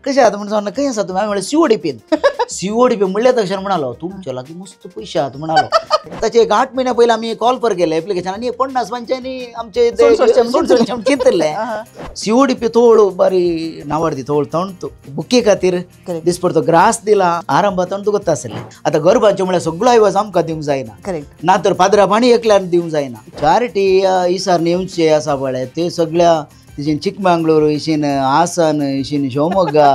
कशा आहात म्हणून काही असा तुम्ही आम्ही सीओडीपी सीओडीपी म्हणल्या तक्षण म्हणालो तुमच्या लागी मस्त पैसे आहात म्हणालो. त्याचे 8 महिन्या पहिले आम्ही कॉल पर केलं ऍप्लिकेशन आणि 50 पंचायनी आमचे चिंतले सीओडीपी थोडं बारी नावाडी थोडं तणतो बुके खातीर दिसपडतो ग्रास दिला आरंभ तणतो ಗೊತ್ತಾ असेल. आता गरबांच्या मुळे सगळं आयवाज आमकां दिवंक जायना ना तर पाद्रा पाणी एकल्यान दिवंक जायना. चारिटी इसार नेवचे आसा पळय ते सगळ्या इशीन चिಕ್ಕಮಗಳೂರು इशीन हासन इशीन शिवमोग्गा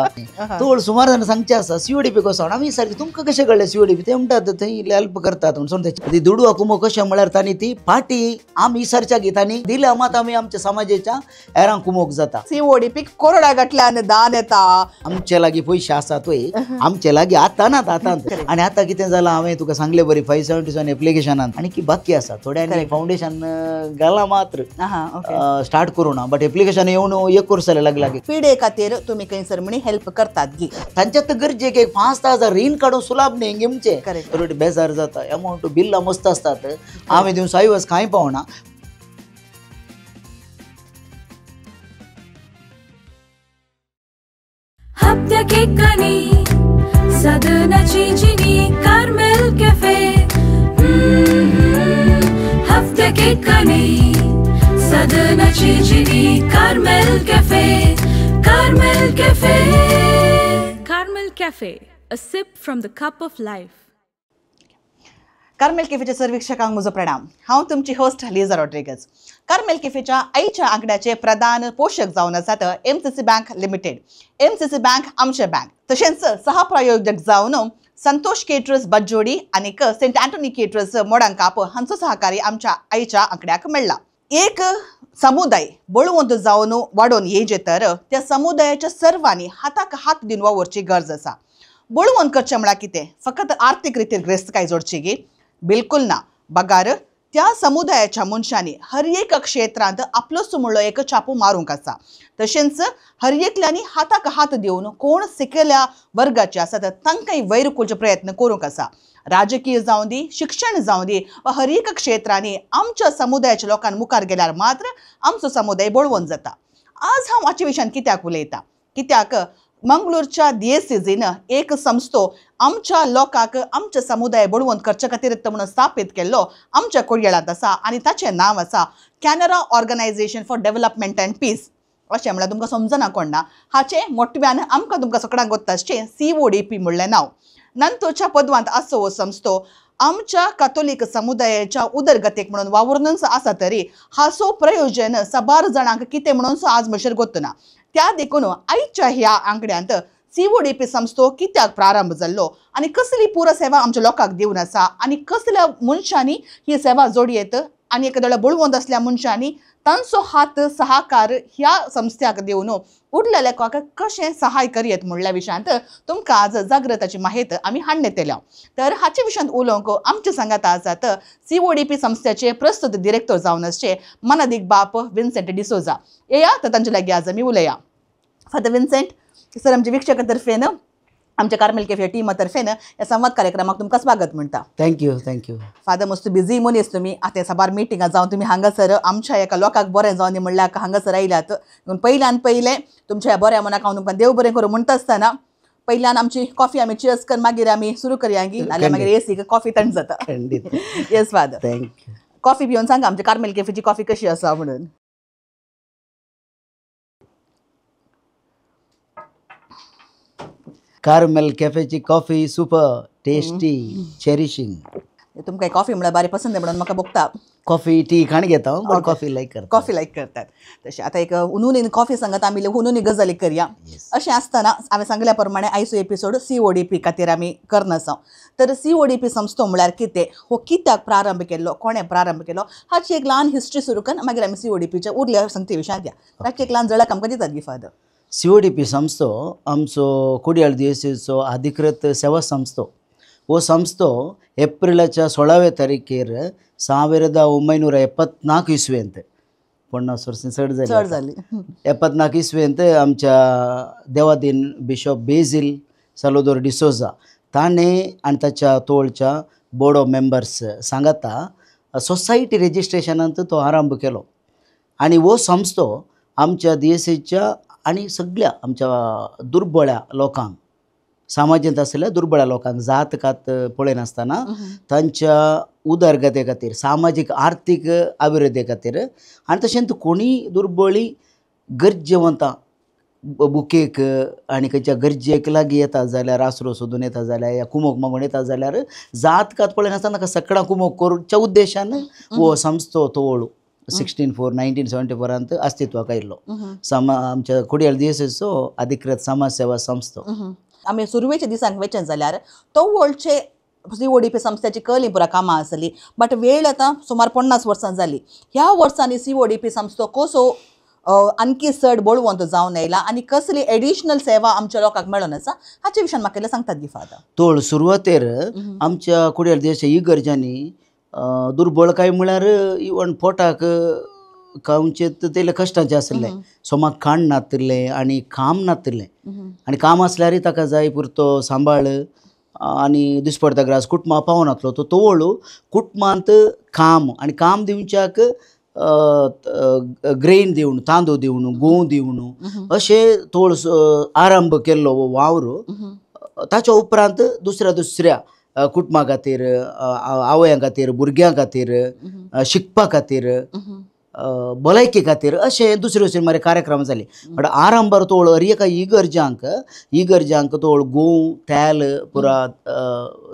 तोड सुमार जाण सांगचे आसा सीओडीपी कसो आमी सारकी तुमकां कशें कळ्ळें सीओडीपी ते म्हणटात थंय हेल्प करतात म्हणून सांगता ती दुडू कुमो कशें म्हळ्यार तांणी ती पार्टी आमी इसारच्या गितांनी दिल्या मात आमी आमच्या समाजाच्या हेरांक कुमोक जाता. सीओडीपीक कोरडा गटल्यान दान येता आमचे लागीं पयशे आसात वय आमचे लागीं आतानात आतांत आनी आतां कितें जालां हांवें तुका सांगलें बरी 577 एप्लिकेशनान आनी की बाकी आसा थोड्यांनी फावंडेशन घाला मात्र स्टार्ट करूं ना बट एप्लिकेशन येवन 1 वर्स लागला. पिढे खातीर तुमी खंयसर म्हणी हेल्प करतात गी तांच्यात गरजेक 5,000 रीण काडून सुलाभ न्ही गेमचे थोडी बेजार जाता अमाउंट बिल्लां मस्त असतात आमी दिवं साईवस कांय पावना. हप्त्या केकांनी सदनाची जिनी कार्मेल कॅफे हप्त्या केकांनी सदनाची जिनी Carmel cafe Carmel cafe Carmel cafe a sip from the cup of life. Carmel कॅफेच्या सर्वेक्षकांक म्हजो प्रणाम. हांव तुमची होस्ट लिझा रॉड्रिगज. कार्मेल कॅफेच्या आईच्या आंकड्याचे प्रधान पोषक जावन आसात MCC bank limited. MCC bank आमचे बँक तशेंच सहप्रायोजक जावन संतोष केटरर्स बज्जोडी आणि सेंट अँटोनी केटरर्स मोडांकाप हांचो सहकारी आमच्या आईच्या आंकड्याक मेळ्ळा. एक समुदाय बळवंत जावन वाडोवन येजे तर त्या समुदायाच्या सर्वांनी हाताक हात दिवन वावरची गरज आसा. बळवंत करचें म्हळ्यार कितें फकत आर्थीक रितीन गिरेस्तकाय जोडची गी बिलकुल ना. बगार त्या समुदायाच्या मनशांनी हर एक क्षेत्रांत आपलोसो म्हणलो एक छापू मारूंक आसा. तशेंच हर एकल्यांनी हाताक हात दिवन कोण शिकल्या वर्गाचे आसात तांकांय वयर करचे प्रयत्न करूंक आसा. राजकीय जावं दी शिक्षण जावं दी वा हर एक क्षेत्रांनी आमच्या समुदायाच्या लोकांनी मुखार गेल्यार मात्र आमचो समुदाय बळवंत जाता. आज हांव हाचे विशयान कित्याक उलयतां कित्याक मंगळूरच्या DSCGन एक संस्थो आमच्या लोकांक आमचे समुदाय बळवंत करचे खातीर म्हणून स्थापीत केल्लो आमच्या कोडयाळांत आसा आनी ताचें नांव आसा Canara organization for development and peace. अशें म्हळ्यार तुमकां समजना कोणा हाचे मोठव्यान आमकां तुमकां सगळ्यांक गोत्ता आसचें CODP म्हणलें नांव. नंतरच्या पदवांत आसो हो संस्थो आमच्या कॅथोलिक समुदायाच्या उदरगतेक म्हणून वावरूनच आसा तरी हाचो प्रयोजन सबार जाणांक कितें म्हणून आज म्हणसर गोत्तना. त्या देखून आयच्या ह्या आंकड्यांत CODP संस्थो कित्याक प्रारंभ जाल्लो आनी कसली पुरो सेवा आमच्या लोकांक दिवन आसा आनी कसल्या मनशांनी ही सेवा जोडयेत आनी एखाद्या बळवंत असल्या मनशांनी तांचो हात सहकार ह्या संस्थ्याक दिवन उरलेल्या लोकांक कशें सहाय करीत म्हणल्या विशयांत तुमकां आज जागृताची माहिती आमी हाडण्यात येल्या. तर हाचे विशयांत उलोवंक आमचे सांगात आसात CODP संस्थेचे प्रस्तुत डिरेक्टर जावन आसचे मनादीक बाप विन्सेंट डिसोजा. येया तर तांचे लागीं आज आमी उलया. फादर विन्सेंट सर आमच्या विक्षकातर्फेन आमच्या कार्मेल कॅफे टीमातर्फेन या संवाद कार्यक्रमाक तुमकां स्वागत म्हणटा. थँक्यू. फादर मस्त बिझी मनीस तुमी आतां सबार मिटिंगां जावन तुमी हांगासर आमच्या एका लोकांक बरें जावन दी म्हणल्यार हांगासर आयल्यात. पयल्यान पयलें तुमच्या ह्या बऱ्या मनाक हांव तुमकां देव बरें करूं म्हणटा आसतना पयल्यान आमची कॉफी आमी चियर्स कर मागीर आमी सुरू करया गी नाल्यार मागीर AC कॉफी थंड जाता. Yes father thank you. कॉफी पिवन सांगा आमच्या कार्मेल कॅफेची कॉफी कशी आसा म्हणून. कार्मेल कॅफेची कॉफी सुपर टेस्टी चेरिशिंग. तुमकां कॉफी म्हळ्यार बारी पसंद म्हणून म्हाका बघता. कॉफी टी खाण घेता बट कॉफी लायक करता. कॉफी लायक करतात तशें आतां एक हुनून कॉफी सांगत आमी हुनून गजाली करया. अशें आसतना हांवें सांगल्या प्रमाणे आयचो एपिसोड CODP खातीर आमी करनासा. तर CODP संस्थो म्हळ्यार कितें हो कित्याक प्रारंभ केल्लो कोणें प्रारंभ केलो हाची एक ल्हान हिस्ट्री सुरू करून मागीर आमी CODPच्या उरल्या संगती विशयांत या. ताची एक ल्हान जळक आमकां दितात गी फादर. CODP संस्थो आमचो कोडयाळ DSCचो अधिकृत सेवा संस्थो. वो संस्थो एप्रिलाच्या 16व्या तारखेर 1974 इसवेंत 50 वर्सां चड जाली 74 इसवेंत आमच्या देवादीन बिशॉप बेझिल साल्वादोर डिसोजा ताणें आनी ताच्या तोळच्या बोर्ड ऑफ मेंबर्स सांगाता सोसायटी रेजिस्ट्रेशनांत तो आरंभ केलो. आनी वो संस्थो आमच्या DSCच्या आणि सगळ्या आमच्या दुर्बळ्या लोकांक सामाजीक आसलेल्या दुर्बळ्या लोकांक जात कात पळयनासतना तांच्या उदरगते खातीर सामाजीक आर्थीक अभिवृद्धी खातीर आनी तशेंच कोणी दुर्बळी गरजेवंतां बुकेक आनी खंयच्या गरजेक लागीं येता जाल्यार आसरो सोदून येता जाल्यार या कुमोक मागून येता जाल्यार जात कात पळयनासतना ताका सगळ्यां कुमोक करूच्या उद्देशान हो संस्थो तोळ 16/4/1974 अस्तित्वाक आयिल्लो आमच्या कुडियाल DSSचो अधिकृत समाज सेवा संस्थो. आमी सुरवेच्या दिसांक वेचन जाल्यार तो वळचे CODP संस्थेची कलीपुरा कामां आसली बट वेळ आतां सुमार 50 वर्सां जाली. ह्या वर्सांनी CODP संस्थो कसो आणखी चड बळवंत जावन येयला आनी कसली एडिशनल सेवा आमच्या लोकांक मेळून आसा हाचे विशयान म्हाका इल्लें सांगतात गी फादर. तोळ सुरवातेर आमच्या कुडियाल देशाच्या इगर्जांनी दुर्बळकाय म्हळ्यार इवन पोटाक खावचे तेले कश्टाचे आसले. सोमाक खाण नासलें आनी काम नासलें आनी काम आसल्यारय ताका जाय पुरतो सांबाळ आनी दिसपडटा ग्रास कुटुंबां पावनासलो. तो तोळ कुटुंबांत काम आनी काम दिवच्याक ग्रेन दिवन तांदूळ दिवन गोव दिवन अशें तोळ आरंभ केल्लो हो वावर. ताच्या उपरांत दुसऱ्या कुटुंबा खातीर आवयां खातीर भुरग्यां खातीर शिकपा खातीर भलायकी खातीर अशें दुसरे मागीर कार्यक्रम जाले. बट आरंभार तोळ हर एका इगर्जांक तोळ गोव तेल पुरा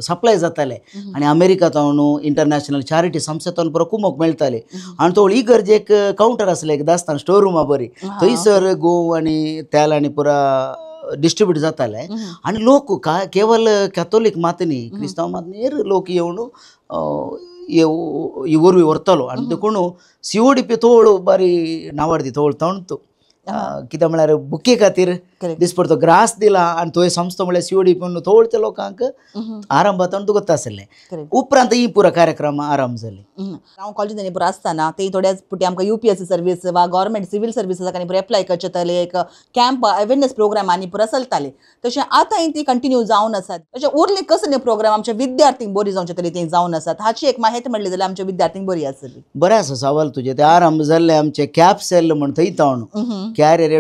सप्लाय जाताले आनी अमेरिकांतल्यान इंटरनॅशनल चॅरिटी संस्थेंतल्यान पुरो कुमोक मेळटाले. आनी तोळ इगर्जेक कावंटर आसले एक दास्तान स्टोर रुमा बरी थंयसर गोव आनी तेल आनी पुरा डिस्ट्रीब्यूट जाताले. आनी लोक केवल कॅथोलीक मात न्ही क्रिस्तांव मात न्ही लोक येवन वरवीं व्हरतालो आनी देखून CODP तोळ बारी नांवाडी तोळ तणतो कित्याक म्हळ्यार बुके खातीर दिसपडतो ग्रास दिला आनी तो संस्था म्हळ्यार CODP म्हणून तोळच्या लोकांक आरंभांत तुगत आसलें. उपरांत ही पुरो कार्यक्रम आरंभ जाली. हांव कॉलेजींनी पुरो आसतना ते थोड्याच पुटी आमकां UPSC सर्वीस वा गव्हर्मेंट सिव्हिल सर्विसेसाक आनी पुरो एप्लाय करचे तले एक कॅम्प अवेरनेस प्रोग्रामांनी पुरो चलताले. तशें आतांय ती कंटिन्यू जावन आसात. तशें उरले कसले प्रोग्राम आमच्या विद्यार्थींक बरी जावचे तरी ते जावन आसात हाची एक माहिती मेळ्ळी जाल्यार आमच्या विद्यार्थींक बरी आसली. बरें आसा सवाल तुजें. ते आरंभ जाल्ले आमचे कॅप सेल म्हण थंय तावन कॅरियर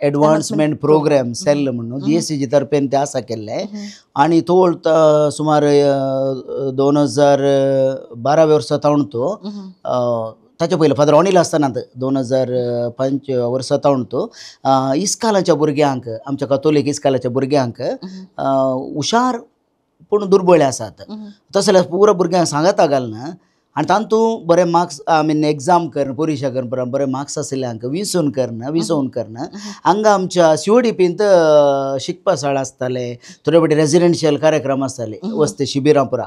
एडवान्समेंट प्रोग्राम सेल म्हणून DSC तर्फेन ते आसा केल्ले आनी तोळ सुमार 2012 वर्सा तावन तो ताचे पयलीं फादर अनिल आसतना 2005 वर्सा तावन तो इस्कालाच्या भुरग्यांक आमच्या कॅथोलीक इस्कालाच्या भुरग्यांक हुशार पूण दुर्बळ आसात तशें जाल्यार पुरो भुरग्यांक सांगता घालना आनी तातूंत बरे मार्क्स एग्जाम करना परीक्षा करना बरे मार्क्स आसल्यांक विसवून करना हांगा आमच्या CODPंत शिकपा शाळा आसताले थोडे फावटी रेजिडेंशियल कार्यक्रम आसताले वस्ती शिबिरां पुरा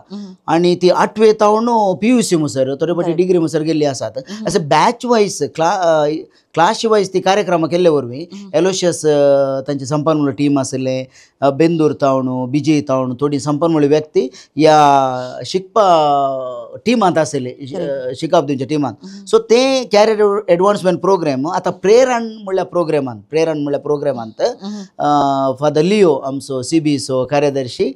आनी ती 8वे तावन PUC मुसर थोडे फावटी डिग्री मुसर गेल्ली आसात. अशें बॅच वायज क्लास वायज ती कार्यक्रम केल्ले वरवीं एलोशियस तांचे संपन्मूळ टीम आसले बेंदूर तावन BJ तावन थोडी संपन्मूळ व्यक्ती ह्या शिकपा टिमांत आसले शिकप दिवच्या टिमांत. सो ते कॅरियर एडवान्समेंट प्रोग्राम आतां प्रेरण म्हणल्या प्रोग्रामांत फादर लिओ आमचो CBCचो कार्यदर्शी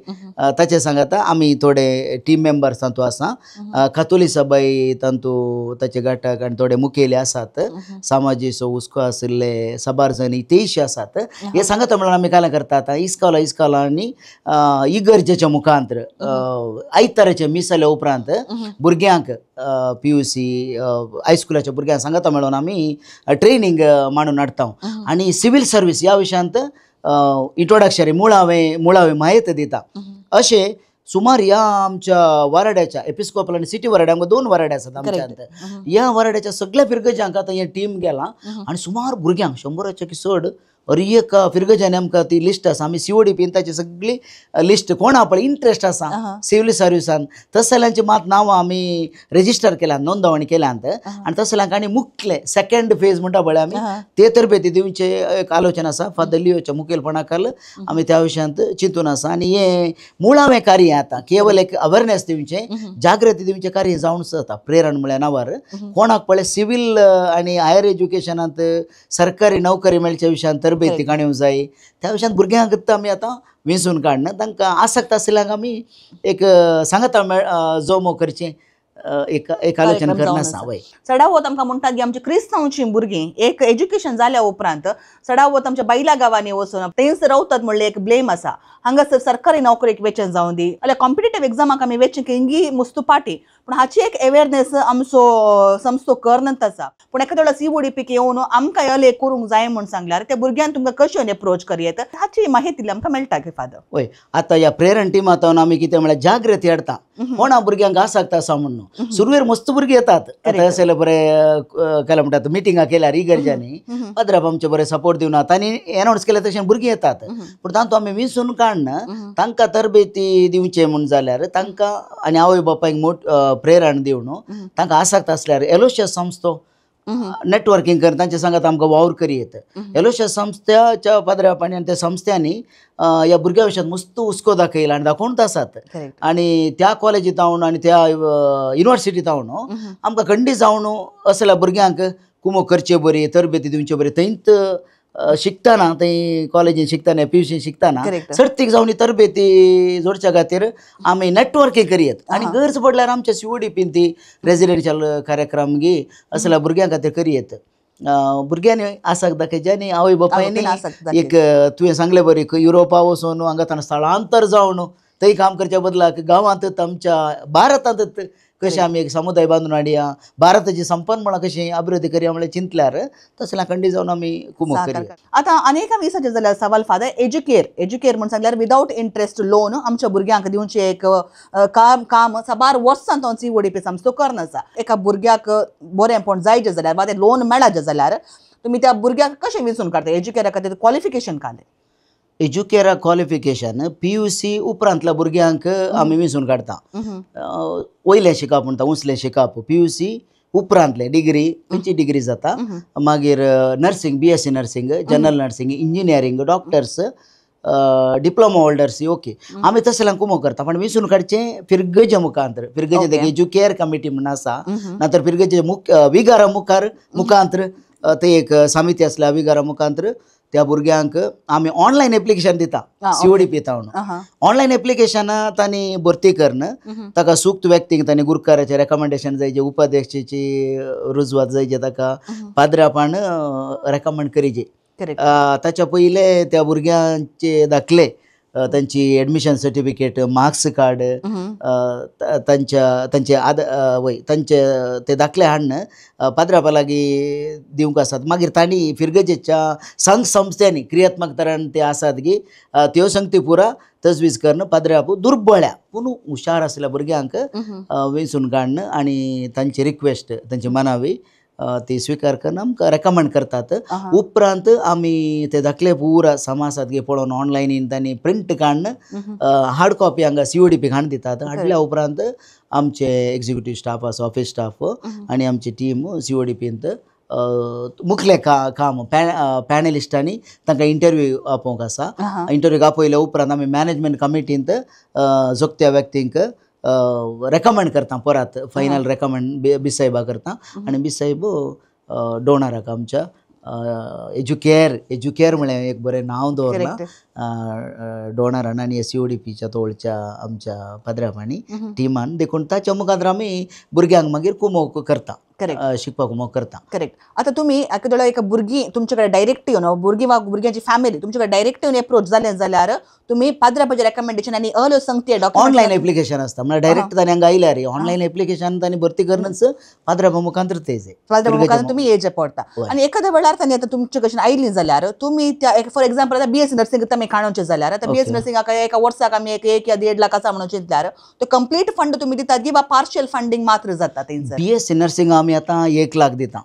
ताचे सांगता आमी थोडे टीम मेंबर्स तातूंत आसा कातोली सभाय तातूंत ताचे घटक आनी थोडे मुखेली आसात समाजीचो हुस्को आशिल्ले सबारजणी तेयशे आसात. हे सांगता म्हणून आमी काय करतात इस्कॉला आनी इगर्जेच्या मुखांतर आयताराचे मीस जाल्या उपरांत भुरग्यांक PUC हायस्कुलाच्या भुरग्यांक सांगता मेळून आमी ट्रेनिंग मांडून हाडटा आनी सिव्हील सर्वीस ह्या विशयांत इंट्रोडक्शरी मुळावे माहिती दिता. अशें सुमार ह्या आमच्या वाराड्याच्या एपिस्कोपल आनी सिटी वाराड्यांक 2 वाराडे आसात आमच्यात. ह्या वाराड्याच्या सगळ्या फिरगज्यांक आतां हे टीम गेला आनी सुमार भुरग्यांक 100च्या चड हर एक फिरगज्यांनी आमकां ती लिस्ट आसा आमी CODPन ताची सगळी लिस्ट कोणा पळय इंट्रस्ट आसा सिव्हील सर्विसान तसल्यांची मात नांवां आमी रेजिस्टर केल्यात नोंदवणी केल्यात आनी तसल्यांक आनी मुख्य सेकंड फेज म्हणटा पळय आमी ते तरबेती दिवचे एक आलोचना आसा फादर लिओच्या मुखेलपणाखाल आमी त्या विशयांत चिंतून आसा आनी हे मुळावें कार्य आतां केवल एक अवेरनेस दिवचें जागृती दिवचें कार्य जावन जाता. प्रेरण म्हळ्यार नांवार कोणाक पळय सिव्हील आनी हायर एज्युकेशनांत सरकारी नोकरी मेळच्या विशयांत तरबेती काडूंक जाय त्या विशयांत भुरग्यांक आमी आतां विंचून काडना तांकां आसक्त आसल्यांक आमी एक सांगता जोमो करचें एक आलोचना करना वय चढाव वत आमकां म्हणटात की आमची क्रिस्तांवची भुरगीं एक एज्युकेशन जाल्या उपरांत चढाव वत आमच्या बैला गांवांनी वचून थंयच रावतात म्हणले एक ब्लेम आसा. हांगासर सरकारी नोकरेक वेचन जावं दी जाल्यार कॉम्पिटेटिव्ह एग्जामाक आमी वेचन हिंगी मुस्तू पाटी पूण हाची एक अवेअरनेस आमचो संस्थो करनत आसा. पूण एखाद्या वेळा CODPक येवन आमकां यल एक करूंक जाय म्हूण सांगल्यार त्या भुरग्यांक तुमकां कशें अप्रोच करयेत हाची माहिती आमकां मेळटा की फादर. वय आता ह्या प्रेरण टिमांतून आमी कितें म्हळ्यार जागृती हाडटा कोणा भुरग्यांक आसक्त आसा म्हणून. सुरवेर मस्त भुरगीं येतात आतां अशें बरें केलें म्हणटात मिटिंगां केल्यार इगर्जांनी पाद्राप आमचे बरें सपोर्ट दिवनात आनी एनावन्स केलें तशें भुरगीं येतात. पूण तातूंत आमी विसरून काडना तांकां तरबेती दिवचें म्हूण जाल्यार तांकां आनी आवय बापायक प्रेरण दिवन तांकां आसक्त आसल्यार एलोश्या संस्थो नेटवर्किंग कर तांचे सांगात आमकां वावर करीत. एलोश्या संस्थाच्या पाद्रापांनी आनी त्या संस्थांनी ह्या भुरग्यां विशयात मस्त हुस्को दाखयला आनी दाखोवनच आसात. आनी त्या कॉलेजींत जावन आनी त्या युनिवर्सिटींत जावन आमकां खंडी जावन असल्या भुरग्यांक कुमो करचे बरी तरबेती दिवचे बरी थंयच शिकतना थंय कॉलेजीन शिकतना PUC शिकतना सर्तीक जावन तरबेती जोडच्या खातीर आमी नेटवर्किंग करीत आनी गरज पडल्यार आमच्या CODPन ती रेजिडेन्शियल कार्यक्रम घे असल्या भुरग्यां खातीर करीत. भुरग्यांनी आसाक दाखयचे आनी आवय बापायनी एक तुवें सांगलें बरें युरोपा वचून हांगा स्थळांतर जावन थंय काम करच्या बदलाक गांवांतच आमच्या भारतांतच कशें आमी एक समुदाय बांदून हाडया भारताची संपन्नपणां कशी अभिवृद्धी करया म्हळ्यार चिंतल्यार तसल्या खंडी जावन आमी कुमक करया. आतां अनेका विसाचे जाल्यार सवाल फादर एज्युकेर म्हण सांगल्यार विदाउट इंटरेस्ट लोन आमच्या भुरग्यांक दिवचे एक काम साबार वर्सां तो CODP संस्थो करनासा. एका भुरग्याक बरेंपण जायचें जाल्यार वा तें लोन मेळाचें जाल्यार तुमी त्या भुरग्याक कशें विचारून काडटा एज्युकेरा खातीर क्वॉलिफिकेशन कांय एज्युकेरा क्वॉलिफिकेशन PUC उपरांतल्या भुरग्यांक आमी विंचून काडटा. वयलें शिकप म्हणटा उसलें शिकप PUC उपरांतलें डिग्री खंयची डिग्री जाता मागीर nursing BSc nursing general nursing engineering doctors diploma holders okay आमी तसल्यांक कुमो करता. पण विंचून काडचें फिरगजे मुखांतर फिरगजे एज्युकेर कमिटी म्हण आसा नातर फिरगजे विगारा मुखांतर ते एक समिती आसल्या विगारा मुखांतर त्या भुरग्यांक आमी ऑनलायन एप्लिकेशन दिता CODP तावन. ऑनलायन एप्लिकेशन तांणी भरती करन ताका सुक्त व्यक्तीक तांणी गुरकाराचें रेकमेंडेशन जायचें उपाध्यक्षाची रुजवात जायचे ताका पाद्रापान रेकमेंड करीचे. ताच्या पयले त्या भुरग्यांचे दाखले तांची एडमिशन सर्टिफिकेट मार्क्स कार्ड तांचे ते दाखले हाडन पाद्रापा लागीं दिवंक आसात. मागीर तांणी फिरगजेच्या संघ संस्थांनी क्रियात्मक तरान ते आसात की त्यो संगती पुरा तजवीज करून पाद्रापू दुर्बळ्या पूण हुशार आसल्या भुरग्यांक वेंचून काडन आनी तांची रिक्वेस्ट तांची मनावी ती स्वीकार करून आमकां रेकमेंड करतात. उपरांत आमी ते दाखले पुरा समाजात घे पळोवन ऑनलायनीन तांणी प्रिंट काडन हार्ड कॉपी हांगा CODP हाडून दितात. हाडल्या उपरांत आमचे एक्झिक्युटीव स्टाफ आसा ऑफिस स्टाफ आनी आमची टीम CODPंत मुखलें काम पॅनलिस्टांनी तांकां इंटरव्यू आपोवंक आसा. इंटरव्यूक आपयल्या उपरांत आमी मॅनेजमेंट कमिटींत जोगत्या व्यक्तींक रेकमेंड करता परत फायनल रेकमेंड बिसायबा करता आनी बिसायब डोनराक आमच्या एज्युकेर म्हळ्यार एक बरें नांव दवरलां डोनरान आनी CODPच्या तोळच्या आमच्या पाद्रापांनी टिमान देखून ताच्या मुखार आमी भुरग्यांक मागीर कुमोक करता शिकपाक कुमोक करता. करेक्ट. आतां तुमी एखाद्या एक भुरगीं तुमचे कडेन डायरेक्ट येवन भुरगीं वा भुरग्यांची फॅमिली तुमचे कडेन डायरेक्ट येवन एप्रोच जालें जाल्यार तुमी पाद्रापाचें रेकमेंडेशन आनी अल्यो संगती ऑनलायन एप्लिकेशन आसता म्हळ्यार डायरेक्ट तांणी हांगा आयल्यार ऑनलायन एप्लिकेशन तांणी भरती करूनच पाद्रापा मुखांतर तेजे पाद्रापा मुखांतर तुमी येवचें पडटा. आनी एखाद्या वेळार तांणी आतां तुमचे कशें आयलीं जाल्यार तुमी त्या फॉर एक्झाम्पल आतां BSc नर्सिंग आमी काडोवचें जाल्यार आतां BSc नर्सिंगाक एका वर्साक आमी 1 या 1.5 लाख आसा म्हणून चिंतल्यार तो कंप्लीट फंड तुमी दितात की वा पार्शियल फंडींग मात्र जाता थंयसर. BSc नर्सिंग आमी आतां 1 लाख दिता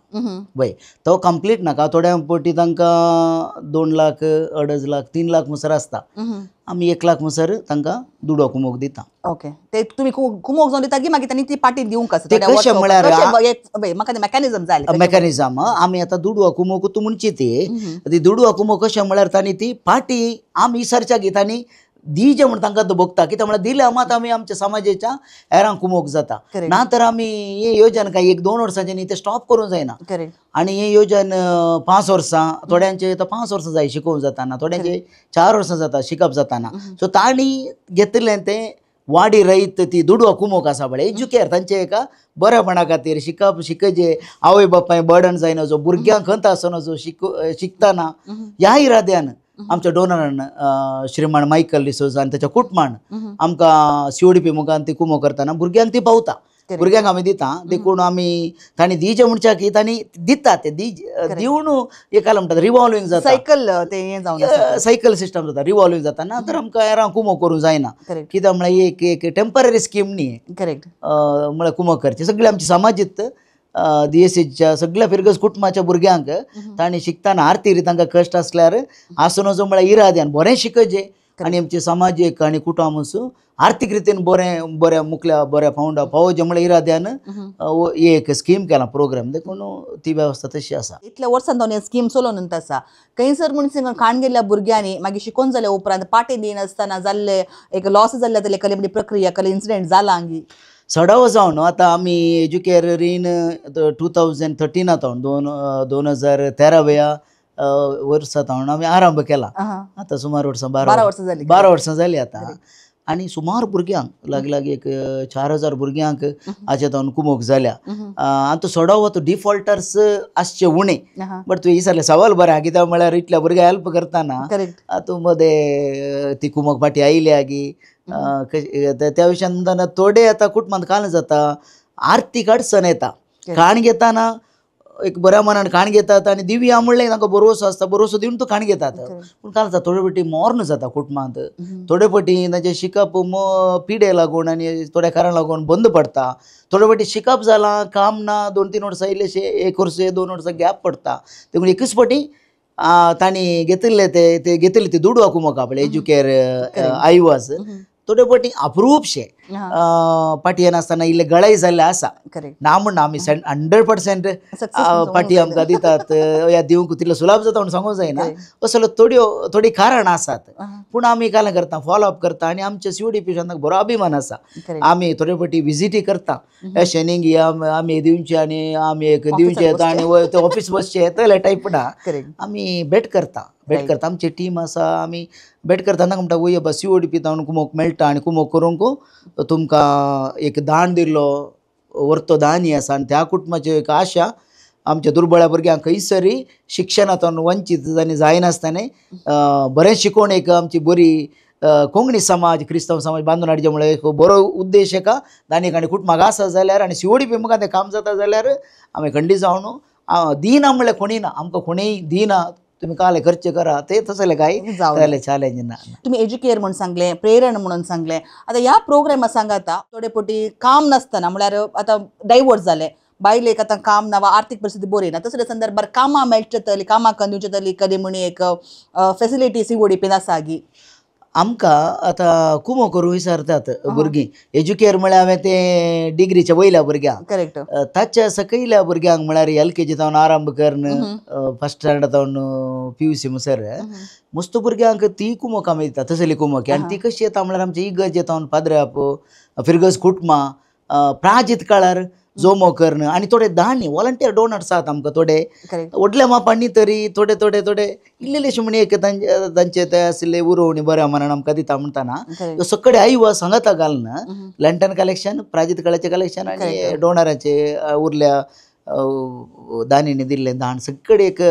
वय तो कंप्लीट नाका थोड्या पटी तांकां 2 लाख 2.5 लाख 3 लाख म्हणसर आसता आमी 1 लाख म्हणसर तांकां दुडो कुमोक दिता. ओके ते तुमी कुमोक जावन दिता की मागीर तांणी ती पाटी दिवंक आसा ते कशें म्हळ्यार म्हाका ते मेकॅनिझम जाय मेकॅनिझम आमी आतां दुडवा कुमोक तूं म्हणची ती दुडवा कुमोक कशें म्हळ्यार तांणी ती पाटी आमी सर्चा घेतानी दिजे म्हण तांकां तो भोगता कित्याक म्हळ्यार दिल्या मात आमी आमच्या समाजाच्या हेरांक कुमोक जाता ना तर आमी हे योजन काय 1-2 वर्सांनी ते स्टॉप करूंक जायना. आनी हे योजन 5 वर्सां थोड्यांचे 5 वर्सां जाय शिकोवंक जाताना थोड्यांचे 4 वर्सां जाता शिकप जाताना. सो तांणी घेतलें तें वाडी रयत ती दुडवा कुमोक आसा पळय एज्युकेर तांचे एका बऱ्यापणा खातीर शिकजे आवय बापाय बर्डन जायना जो भुरग्यांक खंत आसना जो शिकताना ह्या इराद्यान आमच्या डोनरान श्रीमान मायकल डिसोजा आनी त्याच्या कुटुंबान आमकां CODP मुखान ती कुमो करतना भुरग्यांक ती पावता भुरग्यांक आमी दिता देखून आमी तांणी दिजे म्हणच्या की तांणी दिता ते दिवन एकाला म्हणटात रिवॉल्विंग जाता सायकल ते हें जावन आसा. सायकल सिस्टम जाता रिवॉल्विंग जाता ना तर आमकां हेरां कुमो करूं जायना कित्याक म्हळ्यार एक टेम्पररी स्कीम न्ही करेक्ट म्हळ्यार कुमो करचे सगळे आमची समाजीत DSCच्या सगळ्या फिरगस कुटुंबाच्या भुरग्यांक तांणी शिकताना आर्थिक रीत तांकां कश्ट आसल्यार आसून जो म्हळ्यार इराद्यान बरें शिकजे आनी आमचे समाजीक आनी कुटुंब आर्थीक रितीन बऱ्या मुखल्या बऱ्या पावोवचे म्हळ्यार इराद्यान एक स्कीम केला प्रोग्राम देखून ती वेवस्था तशी आसा. इतल्या वर्सां जावन स्कीम चलोवन आसा खंयसर म्हणून खाण गेल्ल्या भुरग्यांनी मागीर शिकून जाल्या उपरांत पाटे दिनासतना जाल्ले एक लॉस जाल्ले जाल्यार कसले म्हणजे प्रक्रिया कसले इन्सिडेंट जाला हांगी सडावो जावन आतां आमी एज्युकेरीन 2013 2013 वर्सां आमी आरंभ केला आतां सुमार वर्सां 12 वर्सां जाली आतां आनी सुमार भुरग्यांक लागीं एक 4000 भुरग्यांक हाचे तावन कुमोक जाल्या आनी तो सडावो तो डिफॉल्टर्स आसचे उणे बट तुवें विचारलें सवाल बरें आहा कित्याक म्हळ्यार इतल्या भुरग्यांक हेल्प करतना हातूंत मदें ती कुमोक फाटी आयल्या गी त्या विशयान म्हणटाना थोडे आतां कुटुंबांत काल जाता आर्थीक अडचण येता खाण घेताना एक बऱ्या मनान खाण घेतात आनी दिवया म्हणलें तांकां भरवसो आसता भरवसो दिवन तो खाण घेतात पूण काल जाता थोडे फावटी मॉर्न जाता कुटुंबांत थोडे फावटी तांचें शिकप पिडे लागून आनी थोड्या कारणा लागून बंद पडटा थोडे फावटी शिकप जालां काम ना 2-3 वर्सां इल्लेशे 1 वर्स 2 वर्सां गॅप पडटा देखून एकूच फावटी तांणी घेतिल्ले ते घेतिल्ले ती दुडवा कुमोक आपले एज्युकेर आयवाज थोडे फावटी अप्रूपशे पाटयेन आसतना इल्ले गळाय जाल्ले आसा ना म्हणना आमी 100% पाटी आमकां दितात या दिवंक तितलो सुलाभ जाता म्हणून सांगूंक जायना असल्यो थोडी कारणां आसात पूण आमी काल करता फॉलोअप करता आनी आमच्या CODP बरो अभिमान आसा आमी थोडे फावटी विजिटी करता शेनिंग आमी दिवचे आनी आमी एक दिवचे येता आनी ऑफिस बसचे येतले टायप ना आमी भेट करता आमची टीम आसा आमी भेट करता तांकां म्हणटा वय बाबा CODP तावन कुमोक मेळटा आनी कुमोक करूंक तुमकां एक दान दिल्लो व्हरतो दान ही आसा आनी त्या कुटुंबाची एक आशा आमच्या दुर्बळ्या भुरग्यांक खंयसरी शिक्षणांतून वंचीत जायनासतना बरें शिकोवन एक आमची बरी कोंकणी समाज क्रिस्तांव समाज बांदून हाडचे म्हळ्यार एक बरो उद्देश एका दानीक आनी कुटुंबाक आसा जाल्यार आनी CODP मुखार तें काम जाता जाल्यार आमी खंडीत जावन दिना म्हणल्यार कोणी ना आमकां कोणीय दिना तुम्ही काले खर्च करा ते तसले काही चॅलेंज ना तुम्ही एज्युकेर म्हणून सांगले प्रेरण म्हणून सांगले आता ह्या प्रोग्रामा सांगाता थोडे पटी काम नसतना म्हळ्यार आता डायवोर्स जाले बायलेक आतां काम ना वा आर्थीक परिस्थिती बरी ना तसल्या संदर्भात कामां मेळचेतली कामां दिवचेतली कधी म्हणी एक फॅसिलिटी CODP आसा गी आमकां आतां कुमो करूं विचारतात भुरगीं एज्युकेर म्हळ्यार हांवें तें डिग्रीच्या वयल्या भुरग्यांक करेक्ट ताच्या सकयल्या भुरग्यांक म्हळ्यार LKG तावन आरंभ करन फर्स्ट स्टँडर्ड तावन PUC मुसर मस्त भुरग्यांक ती कुमोक आमी दिता तसली कुमोक आनी ती कशी येता म्हळ्यार आमच्या इगर्ज येता पाद्र्याप फिरगस कुटुंबां प्राजीत काळार जोमो करणं आनी थोडे दानी वॉलंटियर डोनर्स आहात आमकां थोडे व्हडल्या मापांनी तरी थोडे थोडे थोडे इल्लेशे म्हण एक तांचे ते आसले उरोवणी बऱ्या मनान आमकां दिता म्हणटाना सकडे आईवा सांगता घालना लँटन कलेक्शन प्राजीत काळाचें कलेक्शन आनी डोनरांचे उरल्या दानीने दिल्ले दान सगळे एक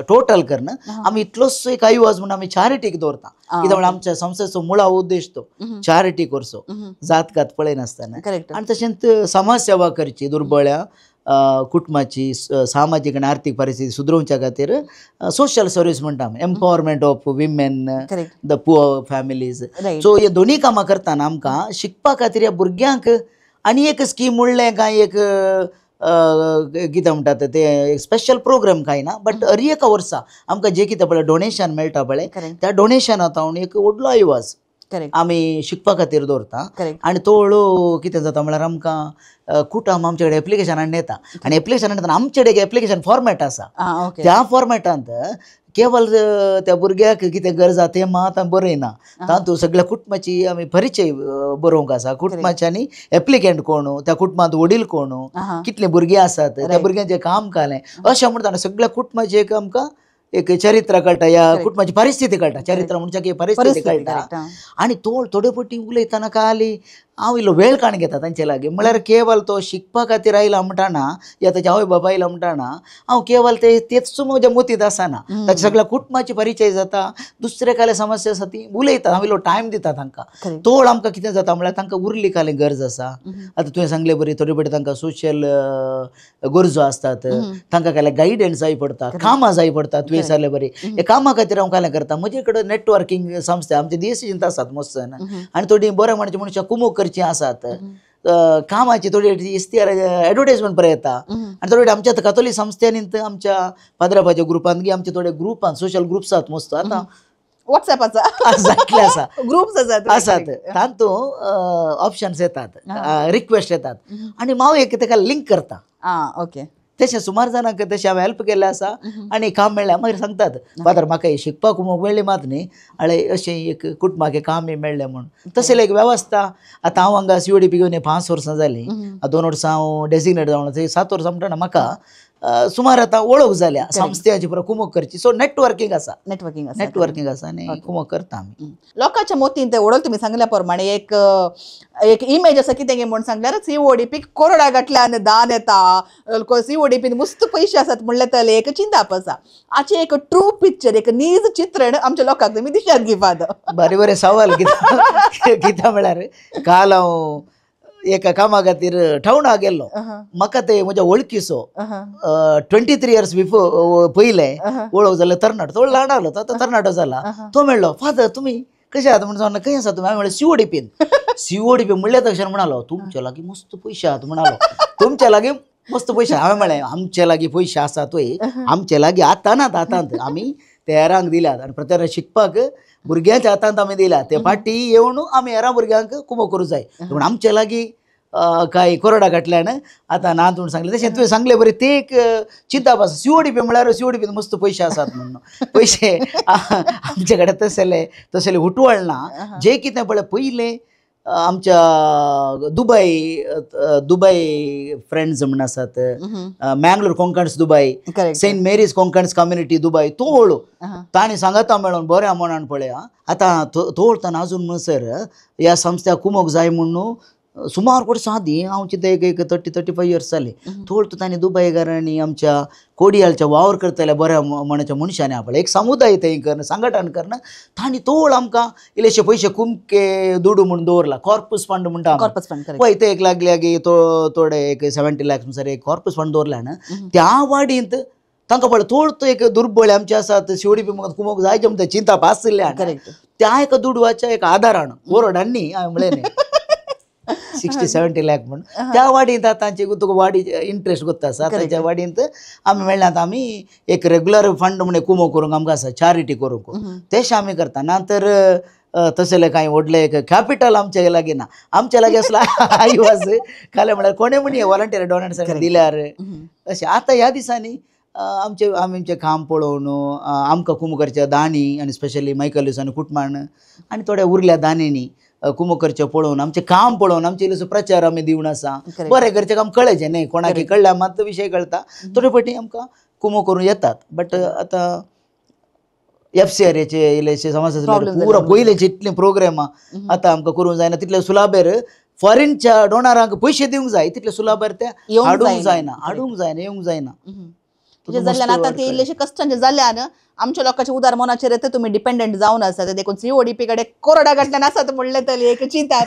टोटल करणं आमी इतलोच एक आईवाज म्हणून आमी चॅरिटीक दवरता कित्याक म्हळ्यार आमच्या संस्थेचो मुळा उद्देश तो चॅरिटी करचो जात घात पळयनासतना आनी तशेंच समाज सेवा करची दुर्बळ्या कुटुंबाची सामाजीक आनी आर्थीक परिस्थिती सुदरोवच्या खातीर सोशल सर्वीस म्हणटा आमी empowerment of women the poor families so हे दोनी कामां करतना आमकां शिकपा खातीर ह्या भुरग्यांक आनी एक स्कीम उरलें काय एक कितें म्हणटात ते स्पेशल प्रोग्राम काय ना बट हर एका वर्सा आमकां जे कितें पळय डोनेशन मेळटा पळय त्या डोनेशनांत हांव एक व्हडलो आयवाज आमी शिकपा खातीर दवरता आनी तो हळू कितें जाता म्हळ्यार आमकां कुटुंब आमचे कडेन एप्लिकेशनान येता आनी एप्लिकेशनान येतना आमचे कडेन एप्लिकेशन फॉर्मेट आसा त्या फॉर्मेटांत केवल त्या भुरग्याक कितें गरजा तें मात बरयना तातूंत सगळ्या कुटुंबाची आमी परिचय बरोवंक आसा कुटुंबाचे आनी एप्लिकेंट कोण त्या कुटुंबांत वडील कोण कितले भुरगे आसात त्या भुरग्यांचें काम कालें अशें म्हणटाना सगळ्या कुटुंबाची एक आमकां एक चरित्र कळटा या कुटुंबाची परिस्थिती कळटा चरित्र म्हणजे परिस्थिती कळटा आणि थोडे पटी उलयतना कळली हांव इल्लो वेळ काण घेता तांचे लागीं म्हळ्यार केवल तो शिकपा खातीर आयला म्हणटाना या ताच्या आवय बाबा आयला म्हणटाना हांव केवल तेच म्हज्या मतींत आसना ताच्या सगळ्या कुटुंबाची परिचय जाता दुसरे काले समस्या आसा ती उलयता हांव इल्लो टायम दिता तांकां तोड आमकां कितें जाता म्हळ्यार तांकां उरली काले गरज आसा आतां तुवें सांगलें बरी थोडे पटी तांकां सोशियल गरजो आसतात तांकां काले गायडन्स जाय पडटा कामां जाय पडटा तुवें विचारलें बरी हे कामा खातीर हांव कालें करता म्हजे कडेन नेटवर्कींग संस्था आमचे DSC आसात मस्तन आनी थोडी बऱ्या म्हणचे मनशां कुमोग करची आसात कामाची थोडी इश्तिहार एडवर्टायजमेंट पळय येता आनी थोडे आमच्या कातोली संस्थेनी आमच्या पाद्रापाच्या ग्रुपान आमचे थोडे ग्रुपान सोशल ग्रुप्स आसात मस्त आतां व्हॉट्सॲपाचा ग्रुप्स आसात तातूंत ऑप्शन्स येतात रिक्वेस्ट येतात आनी हांव एक ताका लिंक करता ओके तशें सुमार जाणांक तशें हांवें हेल्प केल्लें आसा आनी काम मेळ्ळें मागीर सांगतात फादर म्हाका हे शिकपाक मेळ्ळी मात न्ही आळे अशें एक कुटुंबाक काम मेळ्ळें म्हूण तशें एक वेवस्था आतां हांव हांगा CODP घेवन 5 वर्सां जालीं 2 वर्सां हांव डेजिग्नेट जावन 7 वर्सां म्हणटना म्हाका सुमार आतां वळख जाल्या संस्थेची पुरो कुमोग करची सो नेटवर्कींग आसा आनी कुमोग करता आमी लोकांच्या मोतीन ते ओडल तुमी सांगल्या प्रमाणे एक इमेज आसा कितें गे म्हूण सांगल्यार CODPक कोरोडा गांठल्यान दान येता CODPन मस्त पयशे आसात म्हणले तले एक चिंताप आसा आजचे एक ट्रू पिक्चर एक नीज चित्रण आमच्या लोकांक तुमी दिशात घेवात बरे सवाल कित्याक म्हळ्यार काल हांव एका कामा खातीर ठावणा गेल्लो म्हाका ते म्हज्या वळखीचो 23 इयर्स बिफोर पयले वळख जाल्यार तरणाटो तो ल्हान आसलो तो आतां तरणाटो जाला तो मेळ्ळो फादर तुमी कशे आहात म्हणून सांगलें खंय आसा तुमी हांवें म्हळें CODP म्हणल्या तशें म्हणालो तुमच्या लागीं मस्त पयशे आहात म्हणालो तुमच्या लागीं मस्त पयशे हांवें म्हळें आमचे लागीं पयशे आसात आमचे लागीं आतांत आमी ते हेरांक दिल्यात आनी प्रत्येक शिकपाक भुरग्यांच्या हातांत आमी दिल्यात ते फाटी येवन आमी हेरां भुरग्यांक कुमोग करूं जाय पूण आमचे लागीं काय कोरोडा घातल्यान आतां ना म्हूण सांगलें तशें तुवें सांगलें बरें ते एक चिंताप आसा CODP म्हळ्यार CODP मस्त पयशे आसात म्हणून पयशे आमचे कडेन तसले उटवळ ना जे कितें पळय पयलें आमच्या दुबय फ्रेंड्स म्हण आसात Mangalore Konkans Dubai Saint Mary's Konkans community Dubai तोळ तांणी सांगता मेळोन बऱ्या मनान पळया आतां तोळताना अजून म्हणसर ह्या संस्थेक कुमोग जाय म्हणून सुमार वर्सां आदीं हांव चिंता एक 35 इयर्स जाली थोड तांणी दुबयकारांनी आमच्या कोडियालच्या वावर करतल्या बऱ्या मनाच्या मनशांनी आपले एक समुदाय थंय करना संघटन करना तांणी तोळ आमकां इल्लेशे पयशे कुमके दुडू म्हणून दवरला कॉर्पस फंड म्हणटा पळय ते एक लागले थोडे एक 70 lakhs म्हणसर एक कॉर्पस फंड दवरला ना त्या वाडींत तांकां पळय थोड एक दुर्बळ आमचे आसात CODP कुमोग जायचे म्हणटा चिंता आसल्यान त्या एका दुडवाच्या एक आदारान कोरोडांनी हांवें म्हळें 60-70 लाख म्हणून त्या वाडींत तांचे तुका वाडी इंट्रस्ट कोत्ता आसा ताच्या वाडींत आमी मेळ्ळ्यात आतां आमी एक रेग्युलर फंड म्हण कुमोग करूंक आमकां आसा चॅरिटी करूंक तेशें आमी करता नंतर तसले कांय व्हडले एक कॅपिटल आमचे लागीं ना आमचे लागीं असला आयवाज काले म्हळ्यार कोणे म्हणी वॉलंटियर डोनेट्स दिल्यार अशें आतां ह्या दिसांनी आमचें काम पळोवन आमकां कुमोग करचे दानी आनी स्पेशली मायकल आनी कुटुंबान आनी थोड्या उरल्या दानींनी कुमोग करचें पळोवन आमचें काम पळोवन आमचे इल्लोसो प्रचार आमी दिवन आसा बरें घरचें काम कळचें न्ही कोणाक कळ्ळ्या मात विशय कळटा थोडे फावटी आमकां कुमोग करून येतात बट आतां FCRAचे इल्लेशे समस्या पुरो पयलेचे इतले प्रोग्रामां आतां आमकां करूंक जायना तितले सुलाभेर फॉरेनच्या डोनरांक पयशे दिवंक जाय तितले सुलाभेर ते हाडूंक जायना येवंक जायना जाल्यार आतां ते इल्लेशे कश्टांचे जाल्यान आमच्या लोकांच्या उदार मनाचेर येता तुमी डिपेंडंट जावन आसा देखून CODP कडेन कोरोडा घातल्यान आसात म्हणले तरी एक चिंता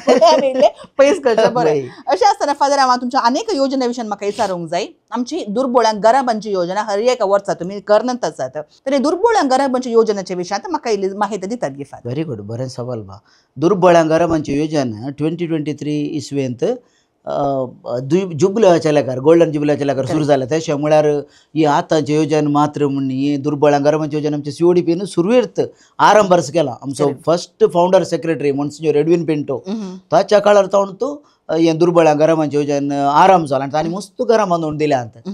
पयस करचें बरें अशें आसतना फादर हांव तुमच्या अनेक योजना विशयान म्हाका विचारूंक जाय आमची दुर्बळांक गराबांची योजना हर एक वर्सा तुमी करनत आसात तरी दुर्बळांक गराबांच्या योजनेच्या विशयांत म्हाका इल्ली माहिती दितात गिफात व्हेरी गुड बरें सवाल बा दुर्बळांक गराबांची योजना 2023 इसवेंत जुबल्याच्या लेखार गोल्डन जुबल्याच्या लेखार सुरू जाल्या तशें म्हळ्यार ही आतांचे योजना मात्र म्हण ही दुर्बळांक गराबांची योजना आमच्या CODPन सुरवेर्त आरंभ वर्स केला आमचो first founder secretary monsignor Edwin Pinto ताच्या काळार तावन तो हे दुर्बळांक गराबांची योजना आरंभ जाला आनी तांणी मस्त घरां बांदून दिल्यात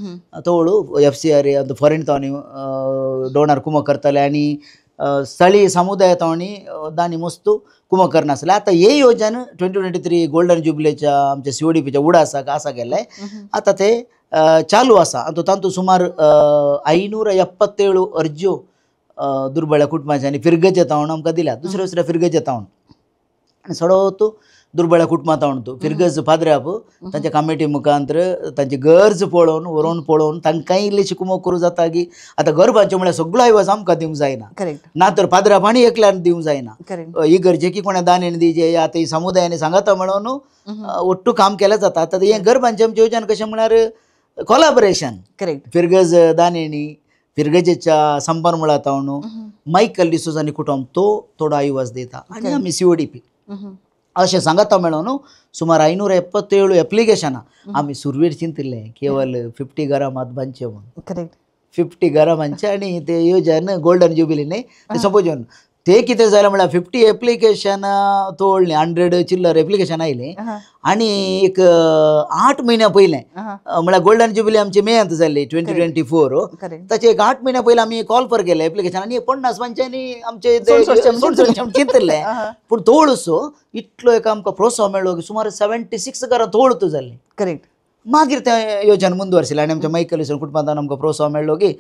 तोळू FCRA फॉरेन तांणी डोनर कुमोग करताले आनी स्थळीय समुदाय तांणी दानी मस्त कुमोग करनासले आतां हे योजना 2023 गोल्डन जुबलेच्या आमच्या CODPच्या उडासाक आसा गेले आतां ते चालू आसा आनी तातूंत सुमार 577 अर्ज्यो दुर्बळ कुटुंबाचे आनी फिरगत येतावण आमकां दिल्या दुसऱ्या फिरगत येतावण आनी सडो तूं दुर्बळ कुटुंबातावण तूं फिरगज पाद्र्याप तांच्या कमिटी मुखांतर तांची गरज पळोवन व्हरून पळोवन तांकांय इल्लीशी कुमोग करूं जाता की आतां घर बांदचें म्हळ्यार सगळो आयवाज आमकां दिवंक जायना करेक्ट ना तर पाद्र्याप आनी एकल्यान दिवंक जायना करेक्ट ही गरजेकी कोणा दानीन दिजे या ते समुदायाने सांगाता मेळोन ಒಟ್ಟು काम केलें जाता आतां हें घर बांदचें आमचें येवजण कशें म्हळ्यार कोलाबरेशन करेक्ट फिरगज दानेणी फिरगजेच्या संपन्मुळातावण मायकल डिसोजानी कुटुंब तो थोडो आयवाज दिता आनी आमी CODP अशें सांगाता मेळोन सुमार 577 एप्लिकेशनां आमी सुरवेर चिंतिल्लें केवल 50 घरां मात बांदचें म्हणून करेक्ट 50 घरां बांदचें आनी ते येवजण गोल्डन जुबिली न्ही ते सपोज ते कितें जालें म्हळ्यार 50 एप्लिकेशनां तोडलीं 100 चिल्लर एप्लिकेशन आयलीं आनी एक 8 म्हयन्या पयलें म्हळ्यार गोल्डन जुबिली आमची मेयांत जाल्ली 2024 करेक्ट ताचे एक 8 म्हयन्या पयलीं आमी कॉल फॉर केलें एप्लिकेशन आनी 50 पंचांनी आमचे चिंतलें पूण तोळसो इतलो एक आमकां प्रोत्साह मेळ्ळो की सुमार 76 घरां तोळतो जाल्लीं करेक्ट मागीर तें येवजण मुंदवरसिलें आनी आमच्या मायकल कुटुंबांत आमकां प्रोत्साह मेळ्ळो की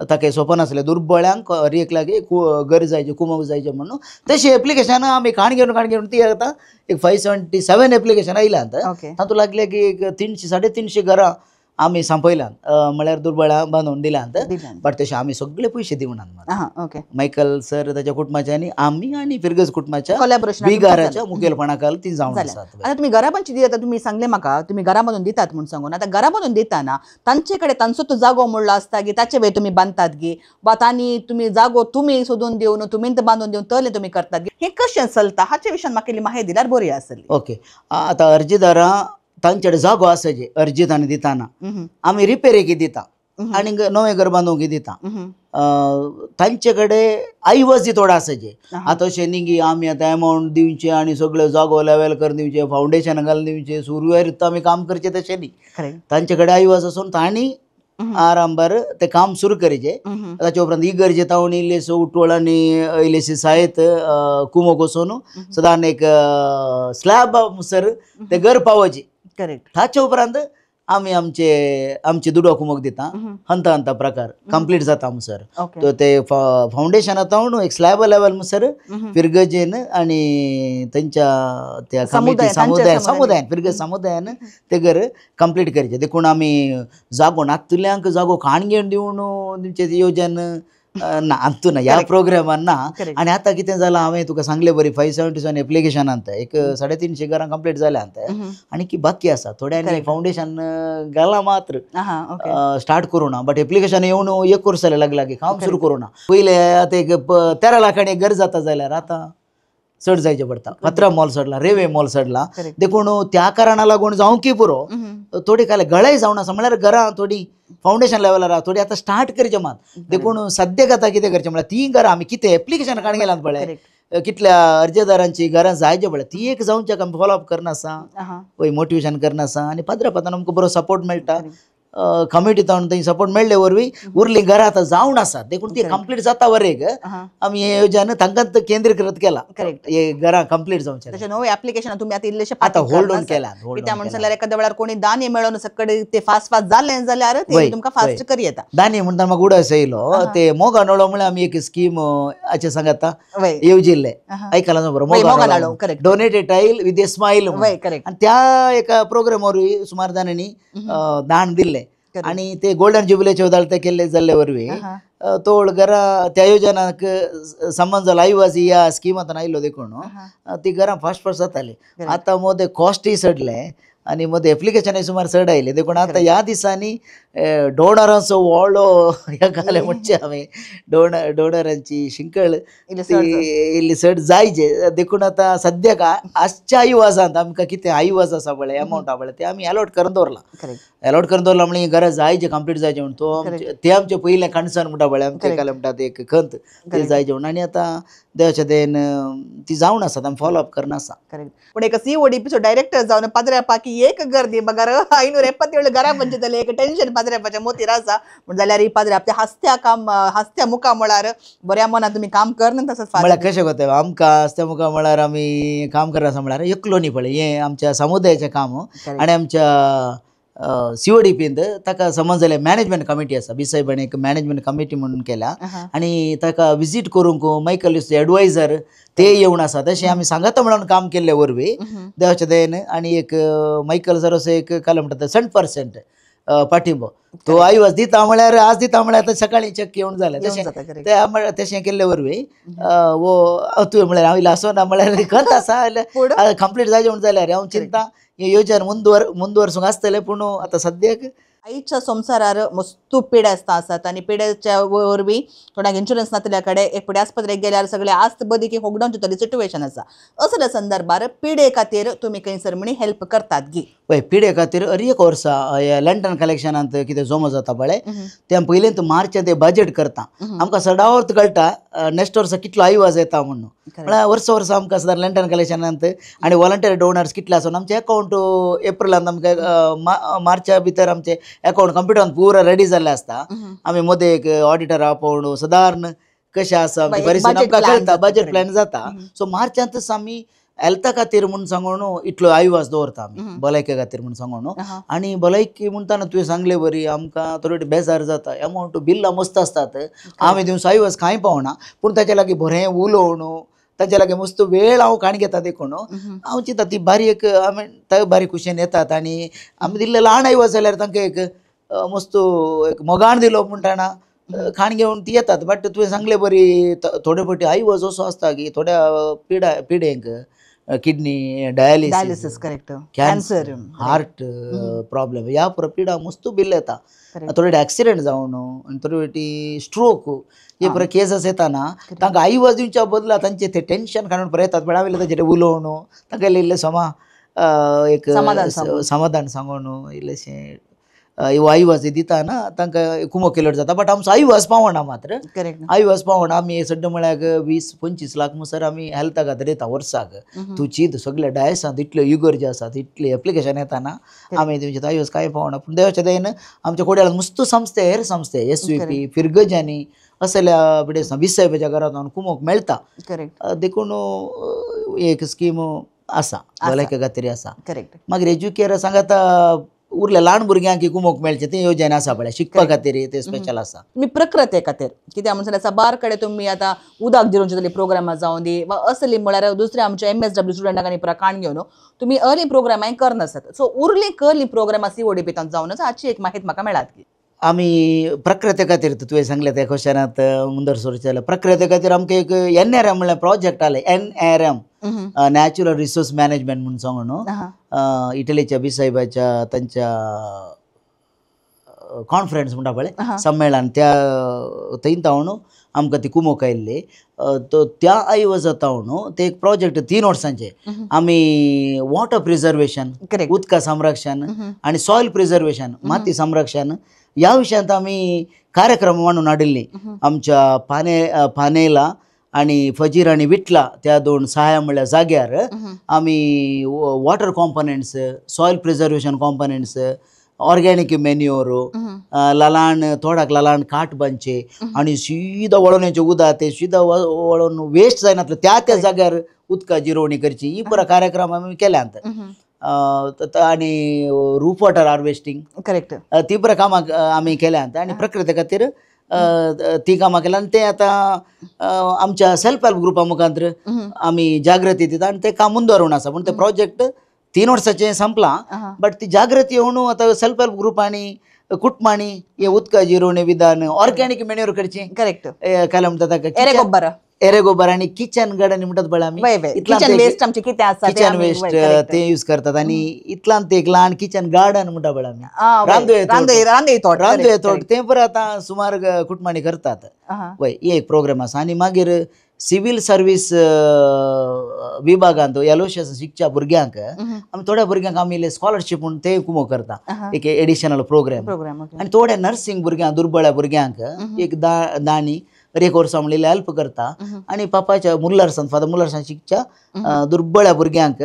ताका स्वप्न आसलें दुर्बळ्यांक हरएक लागी घर जायचें कुमोग जायचें म्हणून तशी एप्लिकेशनां आमी काण घेवन ती आतां एक 577 एप्लिकेशन आयल्यात तातूंत लागले की एक 300-350 घरां आमी सांपयल्यात म्हळ्यार दुर्बळां बांदून दिल्यात बट तशें आमी सगळे पयशे दिवनात ओके मायकल सर ताच्या कुटुंबाचे आनी आमी आनी फिरगज कुटुंबाच्या कोलॅबोरेशन बिगाराच्या मुखेलपणा खाला ती जावन आसात आता तुम्ही घरा बांदची दिता तुम्ही सांगले म्हाका तुम्ही घरा बांदून दितात म्हणून सांगून आता घरा बांदून दिताना तांचे कडेन तांचो तो जागो म्हणलो आसता की ताचे वेळ तुम्ही बांदतात गे वा तांणी तुम्ही जागो तुम्ही सोदून दिवन तुम्ही बांदून दिवन तले तुम्ही करतात गे हे कशें चलता हाचे विशयान म्हाका इल्ली माहिती दिल्यार बरी आसली ओके आतां अर्जदारां तांचे कडेन जागो आसा जे अर्जी तांणी दिताना आमी रिपेरेकी दिता आनी नवें घर बांदूंक दिता तांचे कडेन आयवज थोडो आसा जे आतां अशें न्ही की आमी आतां एमावंट दिवचे आनी सगळो जागो लेवल करून दिवचे फावंडेशन घालून दिवचे सुरवेर आमी काम करचें तशें न्ही तांचे कडेन आयवज आसून तांणी आरामबार तें काम सुरू करचें ताचे उपरांत ही गरजे तावन इल्लेसो उटोळ आनी इल्लेशी सायत कुमोग वचून सदां एक स्लॅब सर तें घर पावोवचें करेक्ट ताचे उपरांत आमी आमचे दुडो कुमोग दिता हंता प्रकार कंप्लीट जाता सर तो ते फावंडेशन आतां एक स्लॅब लेवल सर फिरगजेन आनी तेंच्या त्या कमिटी समुदायान फिरगज समुदायान ते घर कंप्लीट करचें देखून आमी जागो नातुल्यांक जागो खाण घेवन दिवन तुमचें येवजण ना आमतू ना ह्या प्रोग्रामान ना आनी आतां कितें जालां हांवें तुका सांगलें बरी 577 एप्लिकेशनांत एक 350 घरां कंप्लीट जाल्यांत आनी की बाकी आसा थोड्यांनी फावंडेशन घालां मात्र स्टार्ट करूं ना बट एप्लिकेशन येवन 1 वर्स जालें लागला की काम सुरू करूं ना पयलें आतां एक 13 लाखांनी एक घर जाता जाल्यार आतां चड जायचें पडटा 15 मॉल सडला रेवे मॉल सडला देखून त्या कारणाक लागून जावं की पुरो थोडी काल गळाय जावन आसा म्हळ्यार घरां थोडी फावंडेशन लेवलार थोडी आतां स्टार्ट करचें मात देखून सद्याक आतां कितें करचें म्हळ्यार ती घरां आमी कितें एप्लिकेशन काण गेल्यात पळय कितल्या अर्जदारांची घरां जायचे पळय ती एक जावंच्या आमी फॉलोअप करना आसा वय मोटिवेशन करना आसा आनी पाद्रापातान आमकां बरो सपोर्ट मेळटा कमिटी तावन थंय सपोर्ट मेळ्ळे वरवीं उरलीं घरां आतां जावन आसात देखून ती कंप्लीट जाता वरेक आमी हे येवजण तांकांच केंद्रीकृत केला हे घरां कंप्लीट जावचे त्याचे नवे एप्लिकेशन तुम्ही आता इल्लेशे आतां होल्ड ऑन केला त्या म्हणून जाल्यार एखाद्या वेळार कोणी दानी मेळोन सकडे ते फास्ट जालें जाल्यार ते तुमकां फास्ट करी येता दानी म्हणटा म्हाका उडस येयलो ते मोगा नळो म्हळ्यार आमी एक स्कीम हाचे सांगाता येवजिल्ले आयकलां बरो मोगा नळो donated tile with a smile आनी त्या एका प्रोग्राम वरवीं सुमार जाणांनी दान दिल्लें आनी ते गोल्डन जुबिलीचे उदाळ ते केल्ले जाल्ले वरवीं तोड घरां त्या योजनाक संबंध जाला आयवाज ह्या स्किमांत आयिल्लो देखून ती घरां फास्ट जातालीं आतां मोदे कॉस्टय सडले आनी मदें एप्लिकेशनय सुमार चड आयले देखून आतां ह्या दिसांनी डोनरांचो व्हडलो ह्या घाले म्हणचे हांवें डोनरांची शिंकळ इल्ली चड जायचे देखून आतां सद्याक आजच्या आयवाजांत आमकां कितें आयवाज आसा पळय एमावंट आसा पळय ते आमी अलॉट करून दवरला म्हणजे घरां जायचे कंप्लीट जायचे म्हणून तो ते आमचे पयलें कणसन म्हणटा पळय आमचे काले म्हणटा ते एक खंत ते जायचे म्हणून आनी आतां देवाच्या देन ती जावन आसात आमी फॉलोअप करना आसा पूण एक CODPचो डायरेक्टर जावन पाद्र्यापाक एक गर्दी बगार 577 घरां म्हणजे जाल्यार एक टेन्शन पाद्र्यापाच्या मोतीर आसा पूण जाल्यार ही पाद्र्याप हस्त्या मुखा म्हळ्यार बऱ्या मनान तुमी काम करना तसंच म्हळ्यार कशें कोता आमकां हस्त्या मुखा म्हळ्यार आमी काम करना आसा म्हळ्यार एकलो न्ही पळय हें आमच्या समुदायाचें काम आनी आमच्या CODPंत ताका समज जाल्यार मॅनेजमेंट कमिटी आसा बी साहेबान एक मॅनेजमेंट कमिटी म्हणून केल्या आनी ताका विजीट करूंक मायकल एडवायझर ते येवन आसा तशें आमी सांगाता म्हणून काम केल्ले वरवीं देवाच्या दयेन आनी एक मायकल सर असो एक काय म्हणटा 100% पाठिंबो तो आयवाज दिता म्हळ्यार आज दिता म्हळ्यार सकाळी चक्क येवन जालें तशें तशें केल्ले वरवीं वो तुवें म्हळ्यार हांव आसो ना म्हळ्यार खत आसा कंप्लीट जायचे म्हण जाल्यार हांव चिंता ही येवजन मुंदवरसूंक आसतलें पूण आतां सद्याक आईच्या संसारार मस्त पिडे आसतात आनी पिड्याच्या वरवीं कोणाक इन्शुरन्स नासल्या कडेन एक पिड्या आस्पत्रेक गेल्यार सगळे आस्त बदी की होगडावनची तरी सिट्युएशन आसा असल्या संदर्भार पिडे खातीर तुमी खंयसर म्हणी हेल्प करतात गी पळय पिडे खातीर एक वर्सा लंडन कलेक्शनांत कितें जमा जाता पळय तें पयलींच मार्च ते बजेट करता आमकां सदावत कळटा नेक्स्ट वर्सा कितलो आयवाज येता म्हणून म्हळ्यार वर्सा आमकां सदां लंडन कलेक्शनांत आनी वॉलंटियर डोनर्स कितले आसून आमचें अकावंट एप्रिलांत आमकां मार्चा भितर आमचें अकावंट कंप्युटरान पुरो रेडी जाल्लें आसता आमी मदें एक ऑडिटरा पळोवन सादारण कशें आसा परिस्थिती आमकां कळटा बजेट प्लॅन जाता सो मार्चांतच आमी हेल्था खातीर म्हूण सांगून इतलो आयवाज दवरता आमी भलायके खातीर म्हूण सांगून आनी भलायकी म्हणटाना तुवें सांगले बरी आमकां थोडी बेजार जाता अमावंट बिल्लां मस्त आसतात आमी दिवस आयवाज कांय पावना पूण ताचे लागीं बरें उलोवन ताचे लागीं मस्त वेळ हांव काणी घेता देखून हांव चिंता ती बारीक आमी बारीक खुशेन येतात आनी आमी दिल्ले ल्हान आयवाज जाल्यार तांकां एक मस्त एक मोगाण दिलो म्हणटाना खाण घेवन ती येतात बट तुवें सांगले बरी थोडे फावटी आयवाज असो आसता की थोड्या पिडेंक kidney dialysis correct cancer heart problem ह्या पिडा मस्त बिल येता थोडे एक्सिडेंट जावन आनी थोडे फावटी स्ट्रोक हे पळय केसीस येताना तांकां आयवाज दिवच्या बदला तांचे ते टेन्शन काडून पळय येतात पण हांवें ताचेर उलोवन तांकां इल्लें एक समाधान सांगून इल्लेशें आयवाज दिताना तांकां कुमो केलो जाता बट आमचो आयवाज पावना मात्र आयवाज पावना आमी सड्ड म्हळ्यार 20-25 लाख म्हणसर आमी हेल्था खातीर येता वर्साक तूं चिंत सगळे डायसांत इतल्यो युगर जे आसात इतले एप्लिकेशन येताना आमी तेंचे आयवाज कांय पावना पूण देवाच्या दयेन आमच्या कोड्याळांत मस्त संस्थे हेर संस्थे SVP फिरगजांनी असल्या पिडेसां 20 साहेबाच्या घरांत कुमोक मेळटा देखून एक स्कीम आसा भलायके खातीर आसा मागीर एज्युकेर सांगात उरल्या ल्हान भुरग्यांक कुमोक मेळचे ते येवजण आसा पळय शिकपा खातीर ते स्पेशल आसा मी प्रकृते खातीर कित्याक म्हणसर आसा बार कडेन तुमी आतां उदक दिवचे तरी प्रोग्रामां जावं दी वा असली म्हळ्यार दुसऱ्या आमच्या MSW स्टुडंटांक आनी काण घेवन तुमी अर्ली प्रोग्रामां करनासत सो उरली कर्ली प्रोग्रामां CODPंत जावनच हाची एक माहिती म्हाका मेळात की आमी प्रकृते खातीर तुवें सांगले त्या क्वेश्चनांत मुंदर सोरचे प्रकृते खातीर आमकां एक NRM म्हणल्यार प्रोजेक्ट आले NRM नॅचरल रिसोर्स मॅनेजमेंट म्हणून सांगून इटलीच्या बी साहेबाच्या तांच्या कॉन्फरन्स म्हणटा पळय संमेलन त्या थंय तावन आमकां ती कुमोक आयिल्ली त्या आयवाजा तावन ते एक प्रोजेक्ट 3 वर्सांचे आमी वॉटर प्रिजर्वेशन उदका संरक्षण आनी सॉयल प्रिजर्वेशन माती संरक्षण ह्या विशयांत आमी कार्यक्रम म्हणून हाडिल्ली आमच्या पानेला आनी फजीर आनी विटला त्या 2 सहाय्य म्हणल्यार जाग्यार आमी water components soil preservation components organic manure ललाण थोडाक ललाण काट बांदचे आनी सीदा वळोवण्याचें उदक ते सीदा वळोवन वेस्ट जायनातलें त्या जाग्यार उदका जिरोवणी करची ही पुरो कार्यक्रम आमी केल्यात आनी रूफ वॉटर हार्वेस्टिंग ती पुरो कामां आमी केल्यात आनी प्रकृती खातीर ती कामां केल्या आनी ते आतां आमच्या सेल्फ हेल्प ग्रुपा मुखांतर आमी जागृती दिता आनी ते काम मुंदोरून आसा पूण ते प्रोजेक्ट 3 वर्सांचें संपलां बट ती जागृती येवन आतां सेल्फ हेल्प ग्रुपांनी कुटुंबांनी हे उदका जिरोवणी विधान ऑर्गेनिक मॅन्युअर करचें काय म्हणटा ताका एरे गोबर आनी किचन गार्डन म्हणटात पळय आमी किचन वेस्ट ते यूज करतात आनी इतल्यान ते एक ल्हान किचन गार्डन म्हणटा पळय आमी रांदवे तोट ते पळय आतां सुमार कुटुंबांनी करतात पळय ही एक प्रोग्राम आसा आनी मागीर सिव्हील सर्वीस विभागांत एलोशियस शिकच्या भुरग्यांक आमी थोड्या भुरग्यांक आमी स्कॉलरशीप म्हणून ते कुमो करता एक एडिशनल प्रोग्राम आनी थोड्या नर्सिंग भुरग्यांक दुर्बळ भुरग्यांक एक दाणी एक वर्सा म्हणलेली हेल्प करता आनी पापाच्या मुल्लर्सान फादर मुल्लर्सान शिकच्या दुर्बळ भुरग्यांक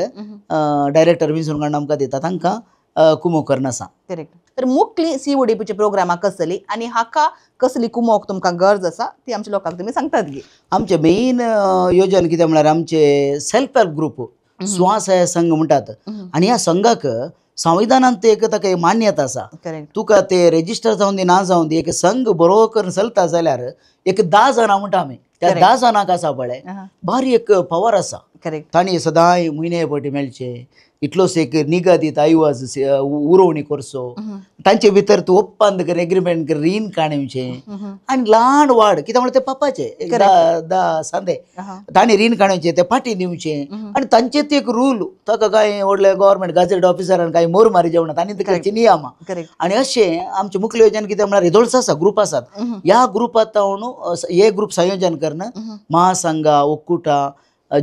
डायरेक्टर विंसून काडून आमकां दिता तांकां कुमो करना आसा तर मुख्ली CODPची प्रोग्रामां कसली आनी हाका कसली कुमोक तुमकां गरज आसा ती आमच्या लोकांक तुमी सांगतात गी आमचे मेन योजन कितें म्हळ्यार आमचे सेल्फ हेल्प ग्रुप स्वसहाय्य संघ म्हणटात आनी ह्या संघाक संविधानात ते एक ताका मान्यता आसा करेक्ट तुका ते रेजिस्टर जावन दी ना जावन दी एक संघ बरो करून चलता जाल्यार एक 10 जाणां म्हणटा आमी त्या 10 जाणांक आसा पळय भारी एक पावर आसा करेक्ट तांणी सदांय म्हयने फावटी मेळचे इतलोच एक निगदीत आयवाज उरोवणी करचो तांचे भितर तूं ओप्पंद कर एग्रीमेंट कर रीण काणयोचें आनी ल्हान वाड कित्याक म्हळ्यार ते पापाचे एक 10 सांदे तांणी रीण काणयोचें ते फाटीं दिवचें आनी तांचे ते एक रूल ताका कांय व्हडले गव्हर्मेंट गॅजेट ऑफिसरान कांय मोर मारी जेवना तांणी ते करचे नियमा आनी अशें आमचे मुखेल योजना कितें म्हळ्यार रिजोल्ट्स आसा ग्रुप आसात ह्या ग्रुपांत हे ग्रुप संयोजन करना महासंघा ओक्कुटा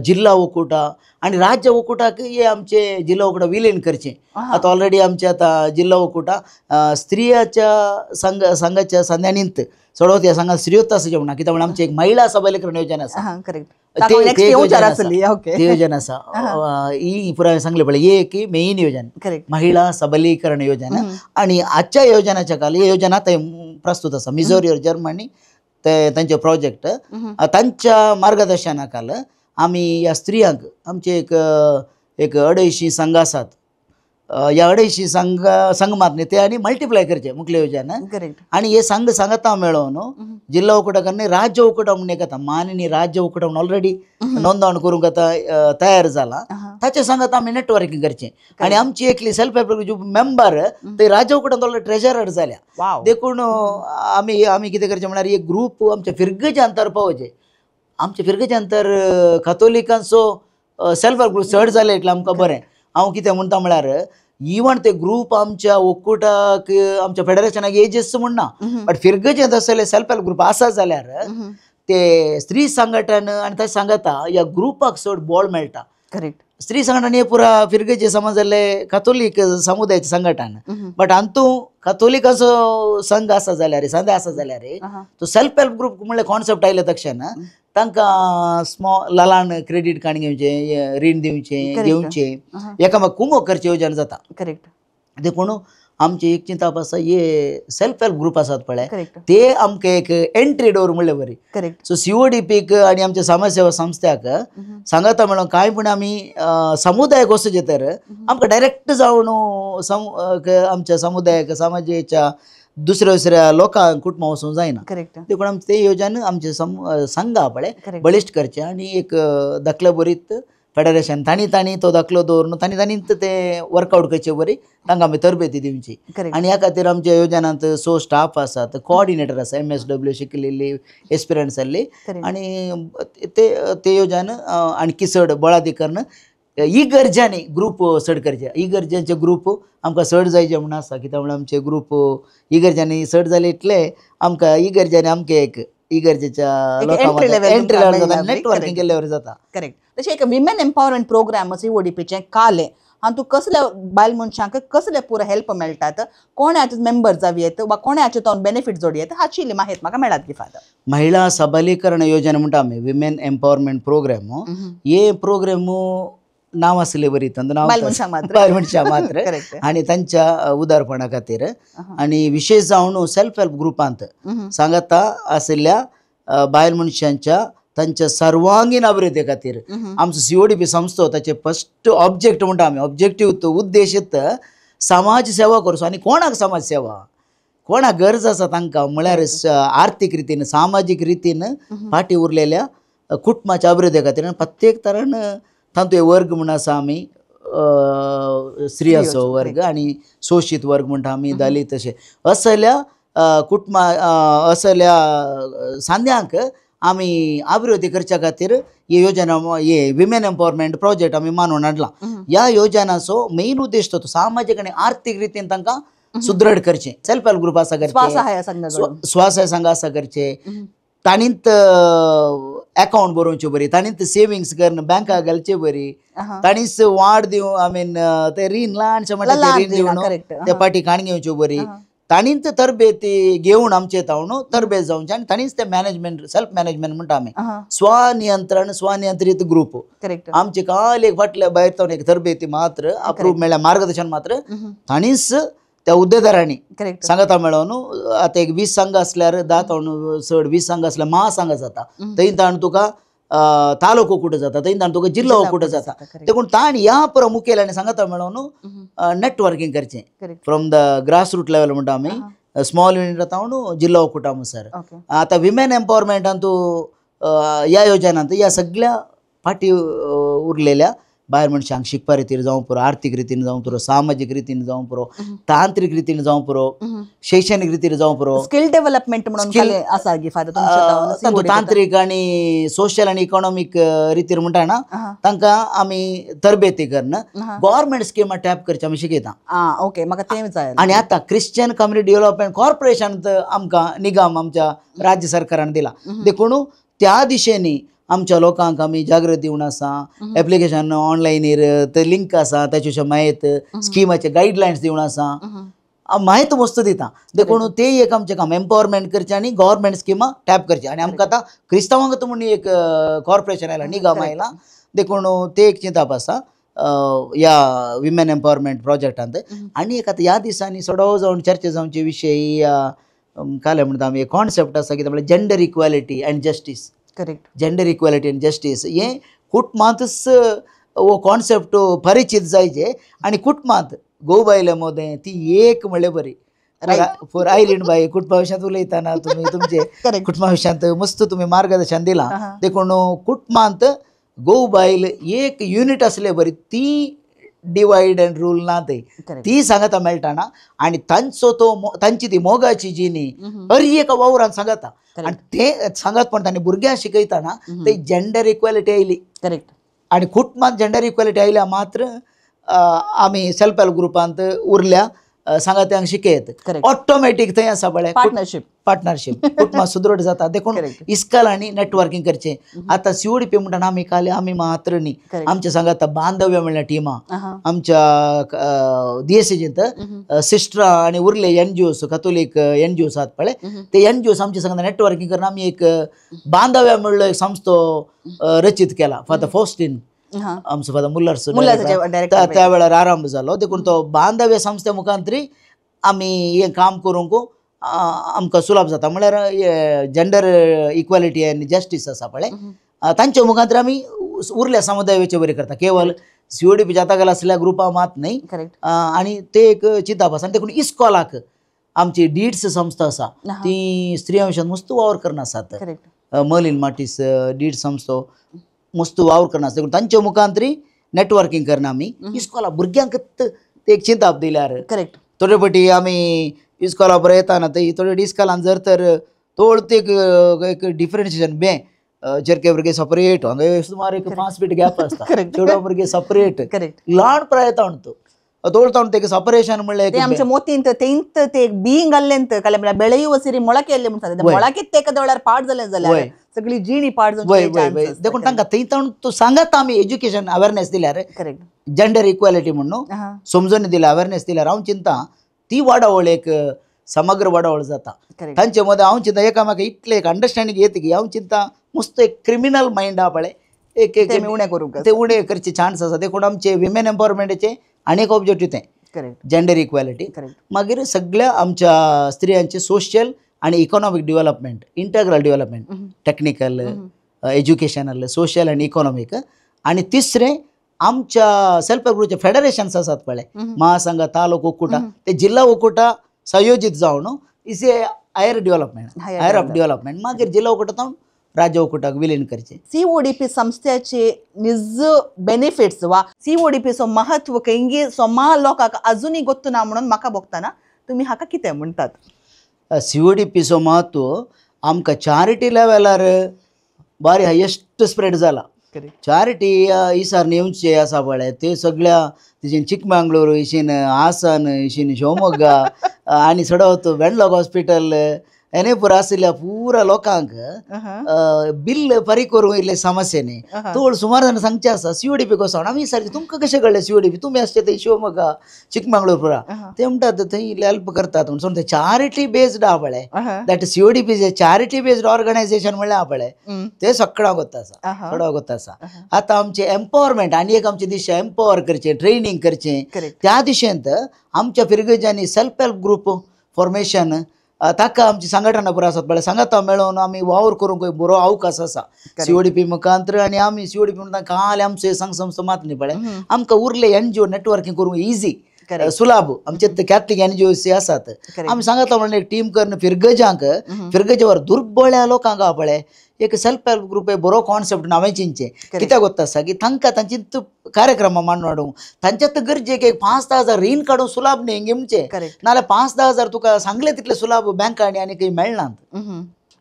जिल्हा ओकुटा आणि राज्य ओकुटाक हे आमचे जिल्हा ओकुटा विलीन करचे आता ऑलरेडी आमचे आता जिल्हा ओकुटा स्त्रियाच्या संघाच्या संध्यानिंत चढवत ह्या संघात स्त्रियोत्त असं जेवणा कित्याक म्हणून आमचे एक महिला सबलीकरण योजना आसा ते योजना आसा ही पुराय सांगले पळय ही एक मेन योजना महिला सबलीकरण योजना आणि आजच्या योजनाच्या काल ही योजना प्रस्तुत आसा मिझोरी जर्मनी ते तांचे प्रोजेक्ट तांच्या मार्गदर्शना खाल आमी ह्या स्त्रियांक आमचे एक 250 संघ आसात ह्या 250 संघ ते आनी मल्टिप्लाय करचे मुखेल योजना आनी हे संघ सांगता मेळोवन जिल्हा ओकुटा कन्ने राज्य ओकुटा म्हणून एक आतां माननी राज्य ओकुटा म्हणून ऑलरेडी नोंदवण करूंक आतां तयार जाला ताचे सांगत आमी नेटवर्किंग करचें आनी आमची एकली सेल्फ हेल्प ग्रुप मेंबर ते राज्य ओकुटांत ऑलरेडी ट्रेजरर जाल्या देखून आमी कितें करचें म्हळ्यार एक ग्रुप आमच्या फिरगेच्या अंतर पावचे आमचे फिरगेचे अंतर कॅथोलिकांचो सेल्फ हेल्प ग्रुप चड जाले इतलें आमकां बरें हांव कितें म्हणटा म्हळ्यार इवन ते ग्रुप आमच्या ओकुटाक आमच्या फेडरेशनाक एजीस म्हणना बट फिरगेचे तसले सेल्फ हेल्प ग्रुप आसा जाल्यार ते स्त्री संघटन आनी तशें सांगता ह्या ग्रुपाक चड बळ मेळटा करेक्ट स्त्री संघटन हे पुरा फिरगेचे समज जाले कॅथोलिक समुदायाचे संघटन बट हातूंत कॅथोलिकाचो संघ आसा जाल्यार संघ आसा जाल्यार तो सेल्फ हेल्प ग्रुप म्हणल्यार कॉन्सेप्ट आयले तक्षण तांकां स्मॉल ल्हान क्रेडीट काणी घेवचें रीण दिवचें घेवचें एकामेक कुमो करचे येवजण जाता करेक्ट देखून आमची एक चिंता आसा हे सेल्फ हेल्प ग्रुप आसात पळय ते आमकां एक एंट्री डोर म्हणलें बरी करेक्ट सो सीओडीपीक आनी आमच्या समाज सेवा संस्थाक सांगता म्हणून कांय पूण आमी समुदायाक वचचे तर आमकां डायरेक्ट जावन आमच्या समुदायाक समाजाच्या दुसऱ्या लोकांक कुटुंबां वचूंक जायना देखून आमचे ते योजना आमचे संघ पळय बळिश्ट करचे आनी एक दाखलो बरीत फेडरेशन तांणी तो दाखलो दवरून तांणी ते वर्कआउट करचे बरी तांकां आमी तरबेती दिवची आनी ह्या खातीर आमच्या योजनांत स्टाफ आसात कोऑर्डिनेटर आसा MSW शिकलेली एक्सपिरियन्स जाल्ली आनी ते योजना आणखी चड बळाधिकरण इगर्जांनी ग्रुप चड करचे इगर्जांचे ग्रुप आमकां चड जायचे म्हणून आसा कित्याक म्हणल्यार आमचे ग्रुप इगर्जांनी चड जाले इतले आमकां इगर्जांनी आमकां एक इगर्जेच्या लोकांक एंट्री लेवल जाता नेटवर्किंग केल्ले वरी जाता करेक्ट तशें एक विमेन एम्पावरमेंट प्रोग्राम CODPचें कालें हातूंत कसले बायल मनशांक कसले पुरो हेल्प मेळटात कोणाचे मेंबर जावयेत वा कोणाचे तो बेनिफीट जोडयेत हाची माहिती म्हाका मेळात की फादर महिला सबलीकरण योजना म्हणटा आमी विमेन एम्पावरमेंट प्रोग्राम हे प्रोग्राम नांव आसलें बरी बायल मनशां मात्र आनी तांच्या उदारपणा खातीर आनी विशेश जावन सेल्फ हेल्प ग्रुपांत सांगता आशिल्ल्या बायल मनशांच्या तांच्या सर्वांगीण अभिवृद्धी खातीर आमचो CODP संस्था ताचे फस्ट ऑब्जेक्ट म्हणटा आमी ऑब्जेक्टीव उद्देशीत समाज सेवा करचो आनी कोणाक समाज सेवा कोणाक गरज आसा तांकां म्हळ्यार आर्थीक रितीन सामाजीक रितीन फाटी उरलेल्या कुटुंबाच्या अभिवृद्धी खातीर प्रत्येक तरान तातूंत वर्ग म्हूण आसा आमी स्त्रियांचो वर्ग आनी शोषीत वर्ग म्हणटा आमी दलीत अशे असल्या असल्या सांद्यांक आमी अभिवृद्धी करच्या खातीर ही योजना हे विमेन एम्पावरमेंट प्रोजेक्ट आमी मानून हाडला ह्या योजनाचो मेन उद्देश तो सामाजीक आनी आर्थीक रितीन तांकां सुदृढ करचें सेल्फ हेल्प ग्रुप आसा करचे स्वसहाय संघ आसा करचे तांणीच अकाउंट बरोवचे बरी तांणीच सेविंग्स करून बँकाक घालचे बरी तांणीच वाड दिवन आय मीन ते रीण ल्हानशें म्हणटा रीण दिवन ते पाटी काण घेवच्यो बरी तांणीच तरबेती घेवन आमचे तावन तरबेत जावचे आनी तांणीच ते मॅनेजमेंट सेल्फ मॅनेजमेंट म्हणटा आमी स्वनियंत्रण स्वनियंत्रित ग्रुप आमचे काल एक फाटल्या भायर तावन एक तरबेती मात्र अप्रूव मेळ्ळ्या मार्गदर्शन मात्र तांणीच त्या उद्देदारांनी सांगता मेळोन आतां एक 20 संघ आसल्यार 10 तावन चड 20 संघ आसल्यार महासंघ जाता थंय ताण तुका तालुको कुठं जाता थंय तुका जिल्हो कुठं जाता देखून ताण ह्या पुरो मुखेल्याने सांगता मेळोन नेटवर्किंग करचें from the grass root level म्हणटा आमी स्मॉल युनिट तावन जिल्हो कुटा सर आतां विमेन एम्पावरमेंटान ह्या योजनांत ह्या सगळ्या फाटी उरलेल्या भायर मनशांक शिकपा रितीन जावं पुरो आर्थीक रितीन जावं पुरो सामाजीक रितीन जावं पुरो तांत्रीक रितीन जावं पुरो शैक्षणीक रितीन जावं पुरो स्किल डेव्हलपमेंट म्हणून आसा गी फादर तांत्रीक आनी सोशल आनी इकॉनॉमिक रितीन म्हणटा ना तांकां आमी तरबेती करना गव्हर्मेंट स्किमा टॅप करचे आमी शिकयता ओके म्हाका तें जाय आनी आतां क्रिश्चन कम्युनिटी डेव्हलपमेंट कॉर्पोरेशन आमकां निगम आमच्या राज्य सरकारान दिला देखून त्या दिशेनी आमच्या लोकांक आमी जागृती दिवन आसा एप्लिकेशन ऑनलायनीर ते लिंक आसा ताचे माहीत स्किमाचे गायडलायन्स दिवन आसा माहीत वस्तू दिता देखून ते एक आमचें काम एम्पावरमेंट करचें आनी गव्हर्मेंट स्किमा टॅप करची आनी आमकां आतां क्रिस्तांवांक म्हणून एक कॉर्पोरेशन आयला निगम आयला देखून ते एक चिंताप आसा ह्या विमेन एम्पावरमेंट प्रोजेक्टांत आनी एक आतां ह्या दिसांनी सडो जावन चर्चा जावचे विशयी काले म्हणटा आमी एक कॉन्सेप्ट आसा कितें म्हळ्यार gender equality end justice correct gender equality end justice हे कुटुंबांतच वो कॉन्सेप्ट परिचित जायचे आनी कुटुंबांत गोबायले मोदें ती एक म्हणल्यार बरी फॉर आयलीन बाय कुटुंबा विशयांत उलयतना तुमी तुमचे कुटुंबा विशयांत मस्त तुमी मार्गदर्शन दिलां देखून कुटुंबांत गोबायल एक युनिट आसले बरी ती डिवायड अँड रूल ना ती सांगता मेळटाना आनी तांची ती मोगाची जिणी हर एक वावरान सांगता आनी ते सांगत पण तांणी भुरग्यांक शिकयतना ते जेंडर इक्वेलिटी आयली करेक्ट आनी कुटुंबांत जेंडर इक्वेलिटी आयल्या मात्र आमी सेल्फ हेल्प ग्रुपांत उरल्या सांगत्यांक शिकयत ऑटोमॅटीक थंय आसा पळय पार्टनरशीप कुटुंबां सुदृढ जाता देखून इस्कॉल आनी नेटवर्किंग करचें आतां CODP म्हणटा आमी काले आमी मात्र न्ही आमचे सांगात बांधव्य म्हणल्या टिमा आमच्या DSCजींत सिस्टरा आनी उरले NGOs कॅथोलीक NGOs आहात पळय ते NGOs आमचे सांगता नेटवर्किंग करून आमी एक बांधव्य म्हणलो एक संस्थो रचीत केला फॉर द फर्स्ट इन आमचो फादर मुल्लर त्या वेळार आरंभ जालो देखून तो बांधव्य संस्थे मुखांतरी आमी हें काम करूंक आमकां सुलभ जाता म्हळ्यार जेंडर इक्वेलिटी आनी जस्टीस आसा पळय तांच्या मुखांतर आमी उरल्या समुदायाचे बरें करता केवळ CODP जाता गेला असल्या ग्रुपा मात न्ही आनी ते एक चिंताप आसा देखून इस्कॉलाक आमची डीड्स संस्था आसा ती स्त्रियां विशयांत मस्त वावर करना आसात मर्लिन मार्टिस डीड्स संस्थो मस्त वावर करना देखून तांच्या मुखांतरी नेटवर्किंग करना आमी इस्कॉला भुरग्यांक ते एक चिंताप दिल्यार थोडे फावटी आमी इस्कॉला बरें येताना थोडे इस्कॉलान जर तर तोळ एक डिफरन्शिएशन बे चेडके भुरगे सपरेट हांगा सुमार एक 5 फीट गॅप आसता चेडो भुरगे सपरेट ल्हान प्रायतावन तोळतावन तेका सपरेशन म्हणलें ते आमच्या मोतींत तेंत ते बीइंग आसलेंत काले म्हळ्यार बेळयो सिरी मोळके येल्ले म्हणटा ते मोळकेत तेका दोळ्यार पाड जालें जाल्यार सगळी जीणी पाड जावची देखून तांकां थंयतावन तूं सांगात आमी एज्युकेशन अवेरनेस दिल्यार जेंडर इक्वेलिटी म्हणून समजून दिल्यार अवेरनेस दिल्यार हांव चिंता ती वाडावळ एक समग्र वाडावळ जाता तांचे मदें हांव चिंता एकामेका इतलें एक अंडरस्टँडींग येता की हांव चिंता मस्त एक क्रिमिनल मायंड आहा पळय एक उणें करूंक ते उणें करचे चान्स आसा देखून आमचे विमेन एम्पावरमेंटाचे आनी एक ऑब्जेक्टीव तें जेंडर इक्वेलिटी मागीर सगळ्या आमच्या स्त्रियांचे सोशल आनी economic development integral development technical educational social आनी इकॉनॉमीक आनी तिसरें आमच्या सेल्फ हेल्प ग्रुपचे फेडरेशन्स आसात पळय महासंघ तालुको ओकुटा ते जिल्हा ओकुटा संयोजीत जावन is a higher of development मागीर जिल्हा ओकुटांत राज्य ओकुटाक विलीन करचे CODP संस्थेचे निज बेनिफिट्स वा CODPचो महत्व केंगी सोमा लोकांक अजूनही गोत्तू ना म्हणून म्हाका बघताना तुम्ही हाका कितें म्हणटात CODPचो महत्व आमकां चॅरिटी लेवलार बारी हायेस्ट स्प्रेड जाला चॅरिटी इसार नेवचे आसा पळय ते सगळ्या तेजेन चिकमंगळूर इशीन हासन इशीन शिवमोग्गा आनी सडवत वेणलॉक हॉस्पिटल एनेपूर आसल्या पुरा लोकांक बिल फारीक करूं इल्ले समस्येने तोळ सुमार जाण सांगचे आसा CODP कसो आमी विचारचे तुमकां कशें कळ्ळें CODP तुमी आसचे थंय शिवमोग्गा चिकमंगळूर पुरा ते म्हणटात थंय हेल्प करतात म्हणून ते चॅरिटी बेस्ड आहा पळय that CODP is a charity based organization म्हणल्यार आहा पळय ते सगळ्यां गोत्ता आसा सगळ्यां गोत्ता आसा आतां आमचे एम्पावरमेंट आनी एक आमचे दिशा एम्पावर करचें ट्रेनिंग करचें त्या दिशेंत आमच्या पिरगजांनी सेल्फ हेल्प ग्रुप फॉर्मेशन ताका आमची संघटना बरो आसात पळय सांगाता मेळोन आमी वावर करूंक बरो अवकाश आसा CODP मुखांतर आनी आमी CODP म्हणटा काल आमचे संघ संस्था मात न्ही पळय आमकां उरले NGO नेटवर्किंग करूंक इजी सुलभ आमचे कॅथलिक NGO आसात आमी सांगता म्हणून एक टीम करून फिरगजावर दुर्बळ्या लोकांक पळय एक सेल्फ हेल्प ग्रुप बरो कॉन्सेप्ट हांवें चिंचे कित्याक वता आसा की तांकां तांची कार्यक्रम मांडूंक तांच्यात गरजेक एक 5-10 रीण काडून सुलभ न्ही घेवचे नाल्यार 5-10 हजार तुका सांगले तितले सुलभ बँकांनी आनी काही मेळनात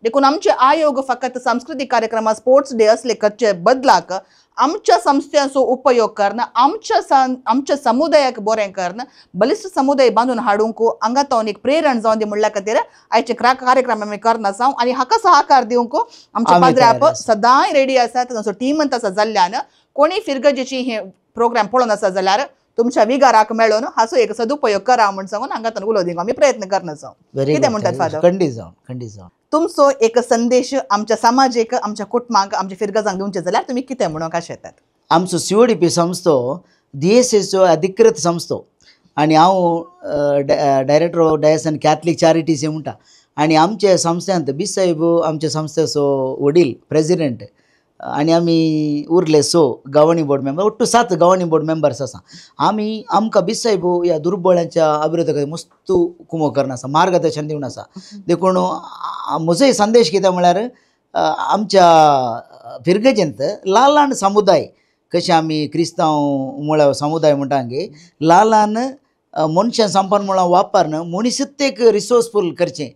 देखून आमचे आयोग फकत सांस्कृतिक कार्यक्रम स्पोर्ट्स डे असले करचे बदलाक आमच्या संस्थेचो उपयोग करणं आमच्या समुदायाक बरें करणं बलिश्ट समुदाय बांधून हाडूंक हांगातावन एक प्रेरण जावन दी म्हणल्या खातीर आयचे कार्यक्रम आमी करना जावं आनी हाका सहकार दिवंक आमचे पाद्र्याप सदांय रेडी आसात ताचो टीम आसा जाल्ल्यान कोणी फिरगजेची हे प्रोग्राम पळोवन आसा जाल्यार तुमच्या विगाराक मेळून हाचो एक सदुपयोग करा म्हण सांगून हांगातान उलो दिवंक आमी प्रयत्न करना जावं कितें म्हणटात फादर खंडीत जावन तुमचो एक संदेश आमच्या समाजीक आमच्या कुटुंबांक आमच्या फिरगजांक दिवचे जाल्यार तुमी कितें म्हणूंक आशेतात आमचो CODP संस्थो DSAचो अधिकृत संस्थो आनी हांव डायरेक्टर ऑफ डायसन कॅथलिक चॅरिटीज म्हणटा आनी आमचे संस्थेंत बिसाहेब आमच्या संस्थेचो वडील प्रेसिडेंट आनी आमी उरले 6 गव्हर्निंग बोर्ड मेंबर ಒಟ್ಟು 7 गव्हर्निंग बोर्ड मेंबर्स आसा आमकां बिसाहेब ह्या दुर्बळांच्या अभिवृद्धी खातीर मस्त कुमो करना आसा मार्गदर्शन दिवन आसा देखून म्हजो संदेश कितें म्हळ्यार आमच्या फिरगजेंत ल्हान समुदाय कशें आमी क्रिस्तांव मुळा समुदाय म्हणटा गे ल्हान मनशां संपन्मुळां वापरन मनीसत्तेक रिसोर्सफुल करचें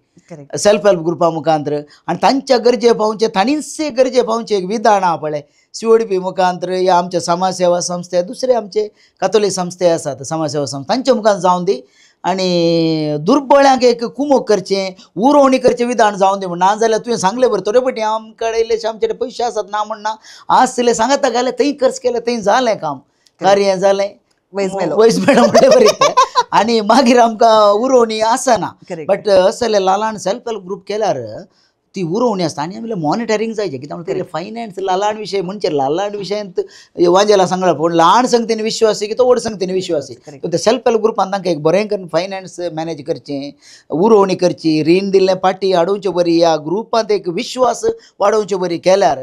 सेल्फ हेल्प ग्रुपा मुखांतर आनी तांच्या गरजे पावचे तांणीच गरजे पावचे एक विधान आहा पळय CODP मुखांतर या आमच्या समाज सेवा संस्थे दुसरे आमचे कॅथोलीक संस्थे आसात समाज सेवा संस्था तांच्या मुखार जावन दी आनी दुर्बळ्यांक एक कुमोग करचें उरोवणी करचें विधान जावन दी म्हण ना जाल्यार तुवें सांगलें बरें थोडे पटी आमकां इल्लेशे आमचे कडेन पयशे आसात ना म्हणना आसले सांगता गेले थंय खर्च केलें थंय जालें काम कार्य जालें वयस मेळ्ळो म्हणलें बरें आनी मागीर आमकां उरोवणी आसना बट असले ल्हान सेल्फ हेल्प ग्रुप केल्यार ती उरोवणी आसता आनी आमी मॉनिटरींग जायचें कित्याक म्हणटा फायनान्स ल्हान विशय म्हणजे ल्हान विशयांत वांजेला सांगला पूण ल्हान संगतीन विश्वासी की तो व्हड संगतीन विश्वासी ते सेल्फ हेल्प ग्रुपान तांकां एक बरें करून फायनान्स मॅनेज करचें उरोवणी करची रीण दिल्लें पाटी हाडूंचे बरी ह्या ग्रुपांत एक विश्वास वाडोवचे बरी केल्यार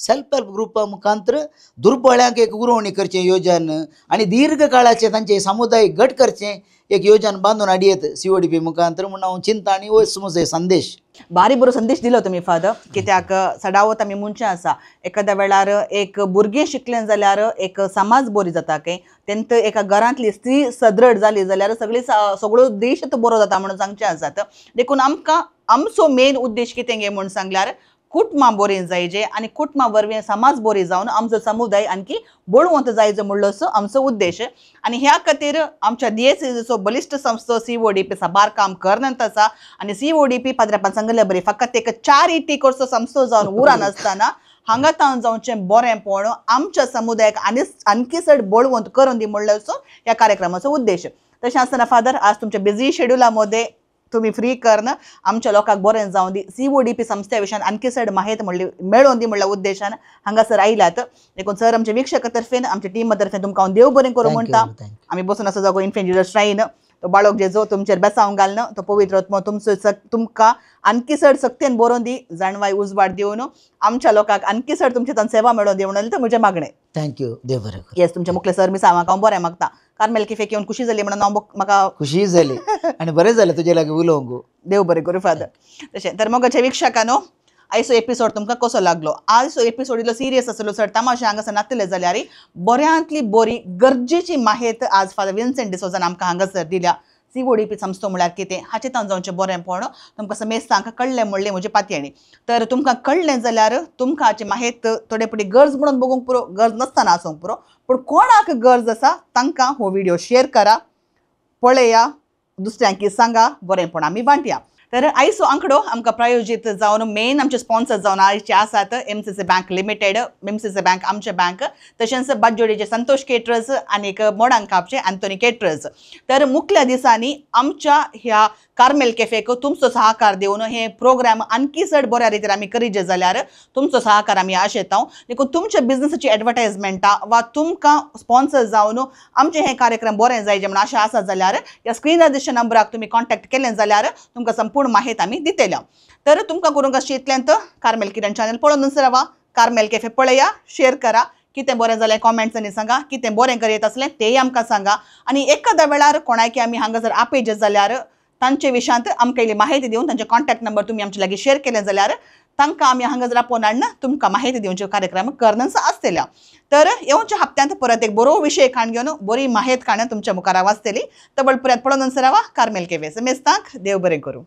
सेल्फ हेल्प ग्रुपा मुखांतर दुर्बळ्यांक एक उरोवणी करचें योजन आनी दीर्घ काळाचें तांचे समुदाय गट करचें एक योजन बांदून हाडयेत CODP मुखांतर म्हूण हांव चिंता आनी वच म्हजो संदेश भारी बरो संदेश दिलो तुमी फादर कित्याक सडावत आमी मनशां आसा एखाद्या वेळार एक भुरगें शिकलें जाल्यार एक समाज बरी जाता काय तेंत एका घरांतली स्त्री सदृढ जाली जाल्यार सगळो देशच बरो जाता म्हणून सांगचें आसात देखून आमकां आमचो मेन उद्देश कितें गे म्हूण सांगल्यार कुटुंबां बरी जायचे आनी कुटुंबां वरवीं समाज बरी जावन आमचो समुदाय आणखी बळवंत जायचो म्हणलोसो आमचो उद्देश आनी ह्या खातीर आमच्या DSAचो बलिश्ट संस्थो CODP साबार काम करनंत आसा आनी CODP पाद्र्यापान सांगलें बरें फकत एक चॅरिटी कसो संस्थो जावन उरा नासतना हांगा तावन जावचें बरेंपण आमच्या समुदायाक आणखी चड बळवंत करून दी म्हणलोसो ह्या कार्यक्रमाचो उद्देश तशें आसतना फादर आज तुमच्या बिझी शेड्युला मध्ये तुम्ही फ्री करणं आमच्या लोकांक बरें जावन दी CODP संस्थे विशयान आणखी चड माहिती मेळोवन दी म्हणल्या उद्देशान हांगासर आयल्यात देखून सर आमच्या वीक्षका तर्फेन आमच्या टीमा तर्फेन तुमकां हांव देव बरें करूं म्हणटा आमी बसून आसा जागो इन्फेंट जिजस श्राइन तो बाळक जेजो तुमचेर बेसावंक घालना तो पवित्र आत्मो तुमकां आणखी चड सक्तीन बरोवन दी जाणवाय उजवाड दिवन आमच्या लोकांक आणखी चड तुमचे तान सेवा मेळोवन दी म्हणून म्हजें मागणें थँक्यू देव बरें येस तुमचे मुखले सर मी सांगूंक हांव बरें मागता कार्मेल कॅफेक येवन खुशी जाली म्हणून हांव म्हाका खुशी जाली आनी बरें जालें तुजे लागीं उलोवंक देव बरें करूं फादर तशें तर मग वीक्षकांनो आयचो एपिसोड तुमकां कसो लागलो आयचो एपिसोड इल्लो सिरियस आसलो चड तमाशे हांगासर नासले जाल्यार बऱ्यांतली बरी गरजेची माहिती आज फादर विन्सेंट डिसोजान आमकां हांगासर दिल्या CODP संस्थो म्हळ्यार कितें हाचें तावन जावचें बरेंपण तुमकां समेस्तांक कळ्ळें म्हणलें म्हजे पातयेणी तर तुमकां कळ्ळें जाल्यार तुमकां हाची माहिती थोडे पटी गरज म्हणून बघूंक पुरो गरज नासतना आसूंक पुरो पूण कोणाक गरज आसा तांकां हो व्हिडिओ शेअर करा पळया दुसऱ्यांकी सांगा बरेंपण आमी वांटया तर आयचो आंकडो आमकां प्रायोजीत जावन मेन आमचे स्पॉन्सर जावन आयचे आसात MCC bank limited MCC bank आमचे बँक तशेंच बाजोडीचे संतोष केटरर्स आनी मोडांक कापचे अँथोनी केटरर्स तर मुखल्या दिसांनी आमच्या ह्या कार्मेल कॅफेक तुमचो सहकार दिवन हे प्रोग्राम आणखी चड बऱ्या रितीन आमी करीत जाल्यार तुमचो सहकार आमी आशेता देखून तुमच्या बिझनेसाची एडवर्टायजमेंटा वा तुमकां स्पॉन्सर जावन आमचे हे कार्यक्रम बरें जायचे म्हण आशा आसा जाल्यार ह्या स्क्रीनार दिसच्या नंबराक तुमी कॉन्टॅक्ट केलें जाल्यार तुमकां संपूर्ण संपूर्ण माहिती आम्ही दितेल्या. तर तुमकां करूंक अशी इतल्यांत कार्मेल किरण चॅनल पळोवन रावा, कार्मेल कॅफे पळया, शेअर करा, कितें बरें जालें कॉमेंट्सांनी सांगा, कितें बरें करीत असलें तेंय आमकां सांगा. आनी एखाद्या वेळार कोणाकी आमी हांगा जर आपेजत जाल्यार तांचे विशयांत आमकां इल्ली माहिती दिवन तांचे कॉन्टॅक्ट नंबर तुमी आमचे लागीं शेअर केले जाल्यार तांकां आमी हांगा जर आपोवन हाडना तुमकां माहिती दिवचे कार्यक्रम करनस आसतल्या. तर येवच्या हप्त्यांत परत एक बरो विशय काण घेवन बरी माहिती काण तुमच्या मुखार वाचतली. तबळ परत पळोवन रावा कार्मेल कॅफे. मेस्तांक देव बरें करूं.